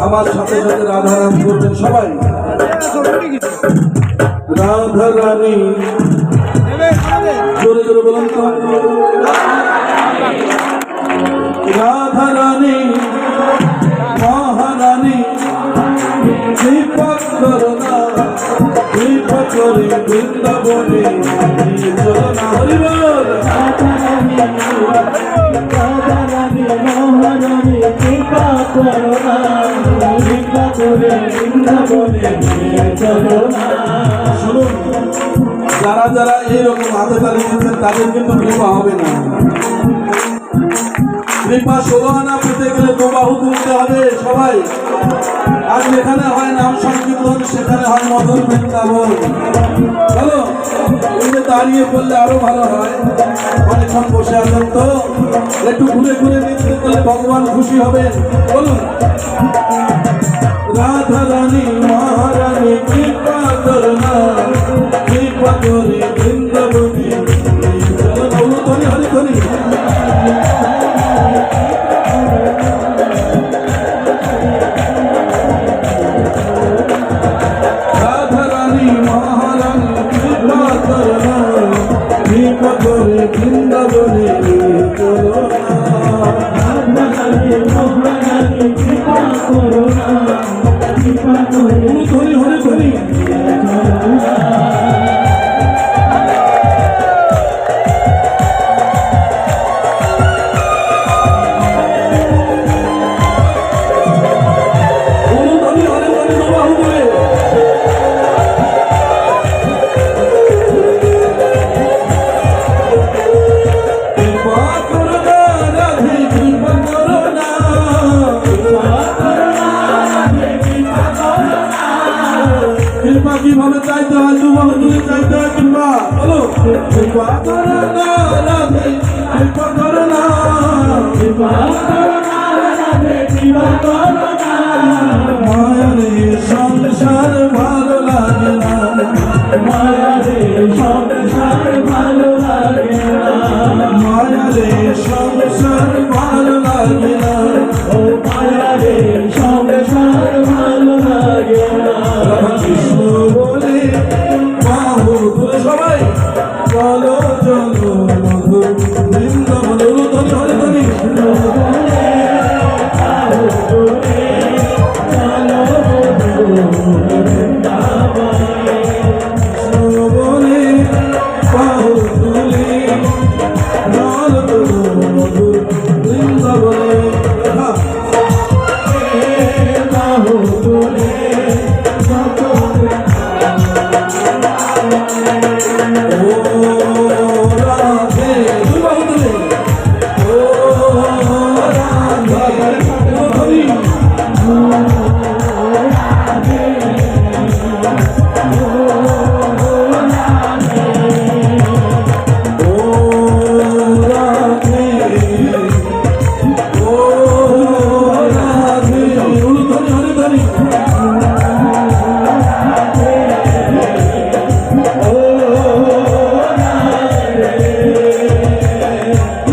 আমার সাথে সাথে রাধা নাম করবেন সবাই। রাধা রানী জোরে জোরে বলুন তো। রাধা রানী মহারানী দীপক করুণা দীপক করে বৃন্দাবনে চলো না হরি বল। শুনুন, যারা যারা এইরকম হাতে তালি দিচ্ছেন তাদের কিন্তু কৃপা হবে না। কৃপা 16 আনা পেতে গেলে তো বাহু তুলতে হবে সবাই। আর যেখানে হয় নাম সংকীর্তন সেখানে হয় মদন বৃন্দাবন। চলো তুমি দাঁড়িয়ে পড়লে আরো ভালো হয়, অনেকক্ষণ বসে আছেন তো, একটু ঘুরে ঘুরে নৃত্য করলে ভগবান খুশি হবেন। বলুন রাধা রানী মহারানী কৃপা করনা, কৃপা করে বৃন্দাবনী। চলো বলুন ধনী হরি ধনী। রাধা রানী মহারানী কৃপা করনা, কৃপা করে বৃন্দাবনী। চলো রাধা রানী মহারানী কৃপা করুণা, কৃপা করে ধনী হরি ধনী। কৃপা কিভাবে চাইতে হয়? দুবার তুলে চাইতে হয় কৃপা। বলো কৃপা করো না রাধে, কৃপা করো না, কৃপা করুণা রাধে, কৃপা করুণা। মায়া রে সংসার ভালো লাগে না, মায়া রে সংসার ভালো লাগে না, মায়া রে সংসার ভালো লাগে না। ও মায়া রে সংসার ভালো লাগে না। রাধা কৃষ্ণ বলে বাহু তুলে সবাই চলো চলো মধুর বৃন্দাবন। ধনী হরি ধনী। বলে বাহু তুলে চলো চলো মধুর বৃন্দাবনে। বাহু তুলে ও রাধে দুই বাহু তুলে ও রাধে ধনী।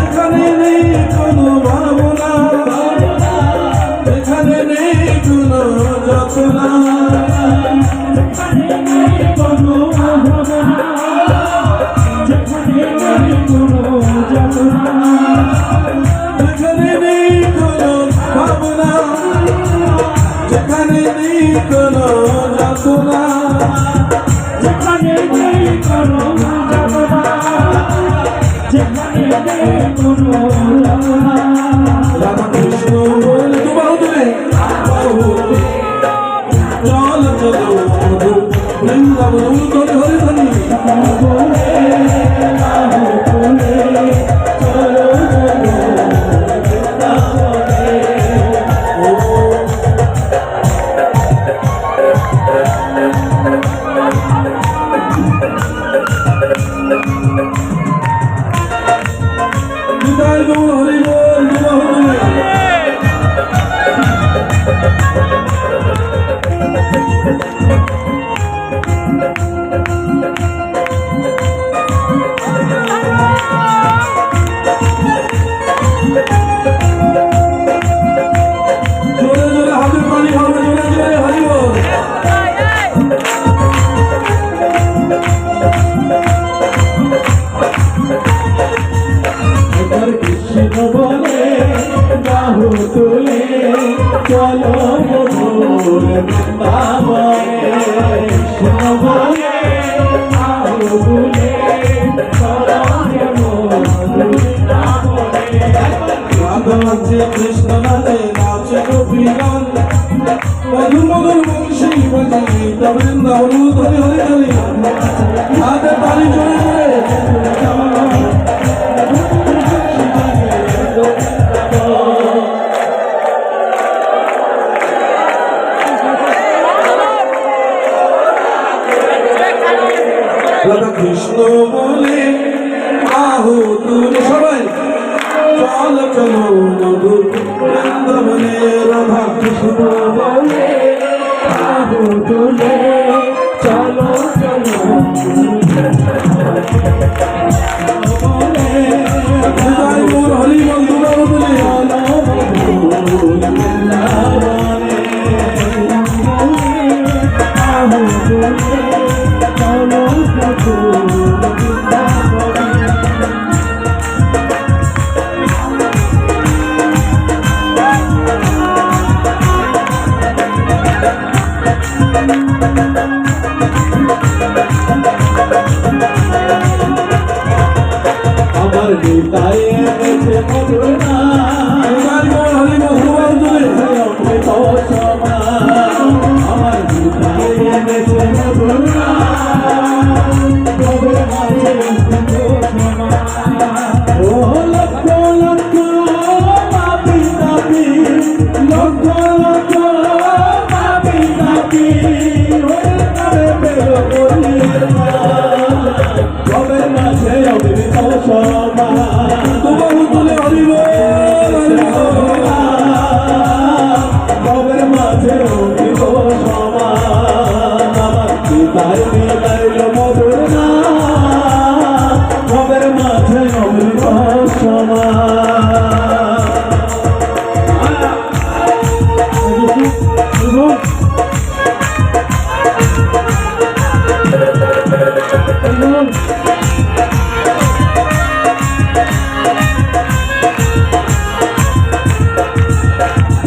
এখানে নেই কোনো ভাবনা, এখানে নেই কোনো যতনা, যেখানে নেই কোনো ভাবনা, যেখানে নেই কোনো যাতনা, এখানে নেই কোনো ভাবনা, যেখানে নেই কোনো যতনা, যেখানে নেই কোনো যাতনা, যেখানে নেই কোনো যাতনা। রাধা কৃষ্ণ বলে দু বাহু তুলে চল চলো মধুর বৃন্দাবন। ধনী হরি ধনী। বিদায় গৌর হরি বল। দু বাহু তুলে জোরে জোরে হাতের পানি হবে, জোরে জোরে হরি বল। এবার কৃষ্ণ বলে বাহু তুলে চলো মধুর বৃন্দাবনে। কৃষ্ণ বলে বাহু তুলে চলো মধুর বৃন্দাবনে। রাধা নাচে কৃষ্ণ নাচে নাচে গোপীগণ, মধুর মধুর বংশী বাজে গীতা বৃন্দাবন। ধনী হরি ধনী। হাতে তালি জোরে জোরে। বাহু তুলে সবাই চল চলো মধুর বৃন্দাবনে রাধা কৃষ্ণ বলে বাহু তুলে চলো চলো হৃদয় মোর হরি বন্ধু বাবু তুলে আমার নিতাই এনেছে মধুর হৃদয় মোর হরি বন্ধু বাবু তুলে অমৃত সমান আমার নিতাই এনেছে মধুর তবে মাঝে অমৃত সমান ও লক্ষ লক্ষ পাপি তাপি লক্ষ লক্ষ পাপি তাপি হয়ে তবে পেল করিয়ে তবে মাঝে অমৃত সমান বাহু তুলে হরি তবে মাঝে অমৃত সমান আমার পিতাই মিলাইল মধুর না তবে মাঝে অমৃত সমান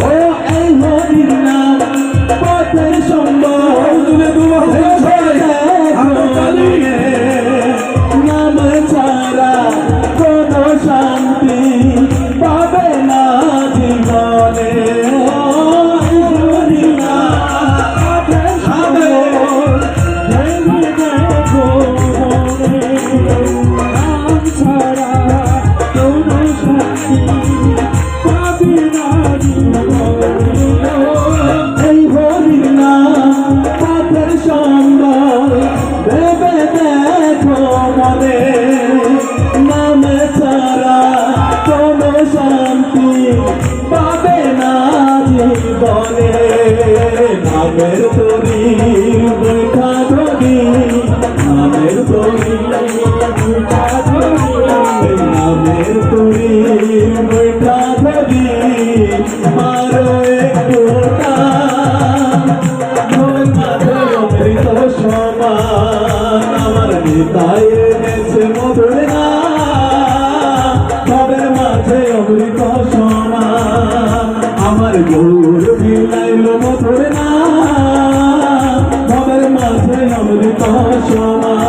ও এই হরির নাম পথের সম্বল তুলে দুবাহু সবাই হাতে তালি নাম ছাড়া কোনো শান্তি পাবে না জীবনে ও এই হরির নাম পথের সম্বল ভেঙে দেখো মনে নাম ছাড়া কোনো শান্তি পাবে না এই হরির নাম পথের সম্বল ভেবে দেখো মনে নাম ছাড়া কোনো শান্তি পাবে না জীবনে নামের তরি বৈঠা ধরি নামের তরি বৈঠা ধরি নামের তরি বৈঠা ধরি মারো একটু অমৃত সমান আমার নিতাই এনেছে মধুর না তবে মাঝে অমৃত সমান আমার গৌর মিলাইল মধুর না তবে মাঝে অমৃত সমান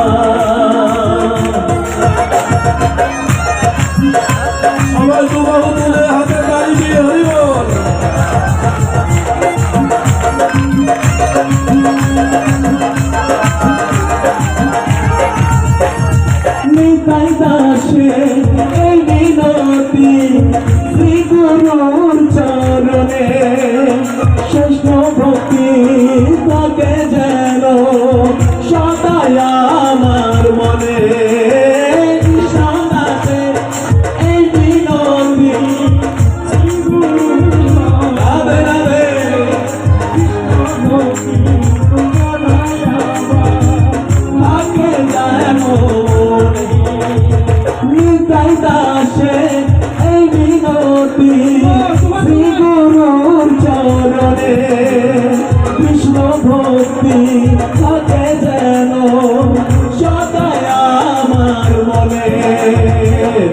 সবাই দুবাহু তুলে হাতে তালি দিয়ে হরি বল নিতাই দাসে এই মিনতি শ্রী গুরুর চরণে শেষ ভক্তি তাকে যেন সদাই আমার মনে কৃষ্ণ দাসে এই মিনতি শ্রী গুরুর রাধে রাধে কৃষ্ণ ভক্তি সদাই আমার তাকে যেন নিতাই দাসে এই মিনতি শ্রী গুরুর চরণে কৃষ্ণ ভক্তি থাকে যেন সদাই আমার মনে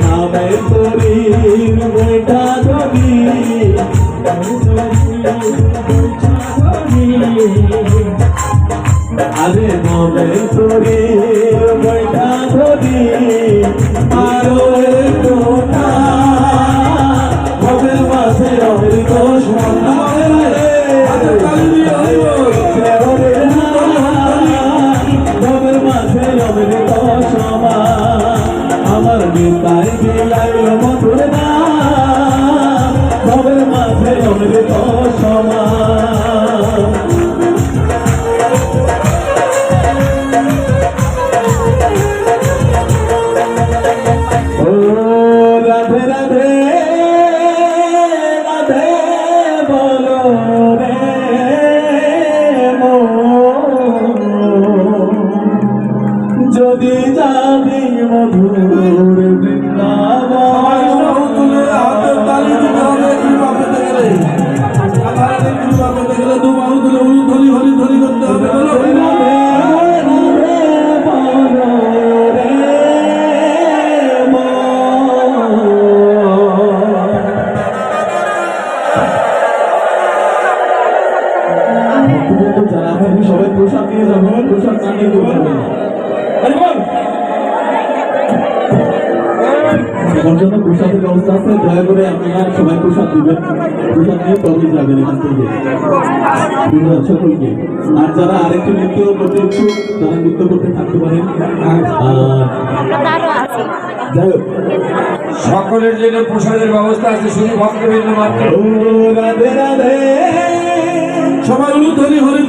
নামে তরি বৈঠা ধরি আরে নামে তরি বৈঠা ধরি আরো একটু না ভবের মাঝে অমৃত সমান হাতে তালি দিয়ে হরি বল ভবের মাঝে অমৃত সমান আমার নিতাই বিলাইল মধুর না ভবের মাঝে অমৃত সমান ও সবাই বাহু তুলে হাতের তালি দিতে হবে কৃপা পেতে গেলে। রাধারানীর কৃপা পেতে গেলে দু বাহু তুলে হরি হরি হরি করতে হবে। বলো হরি নাম। সবাই প্রসাদ নিয়ে যাবো, প্রসাদ না নিয়ে যেতে পারবে না। আমার জন্য প্রসাদের ব্যবস্থা আছে, দয়া করে আপনারা সবাই প্রসাদ দিবেন, প্রসাদ নিয়ে তবেই যাবেন এখান থেকে। ধন্যবাদ সকলকে। আর যারা আরেকটু নৃত্য করতে ইচ্ছুক তারা নৃত্য করতে থাকতে পারেন। আর যাই হোক, সকলের জন্য প্রসাদের ব্যবস্থা আছে, শুধু ভক্তবৃন্দ মাত্র। ও রাধে রাধে। সবাই হরি হরি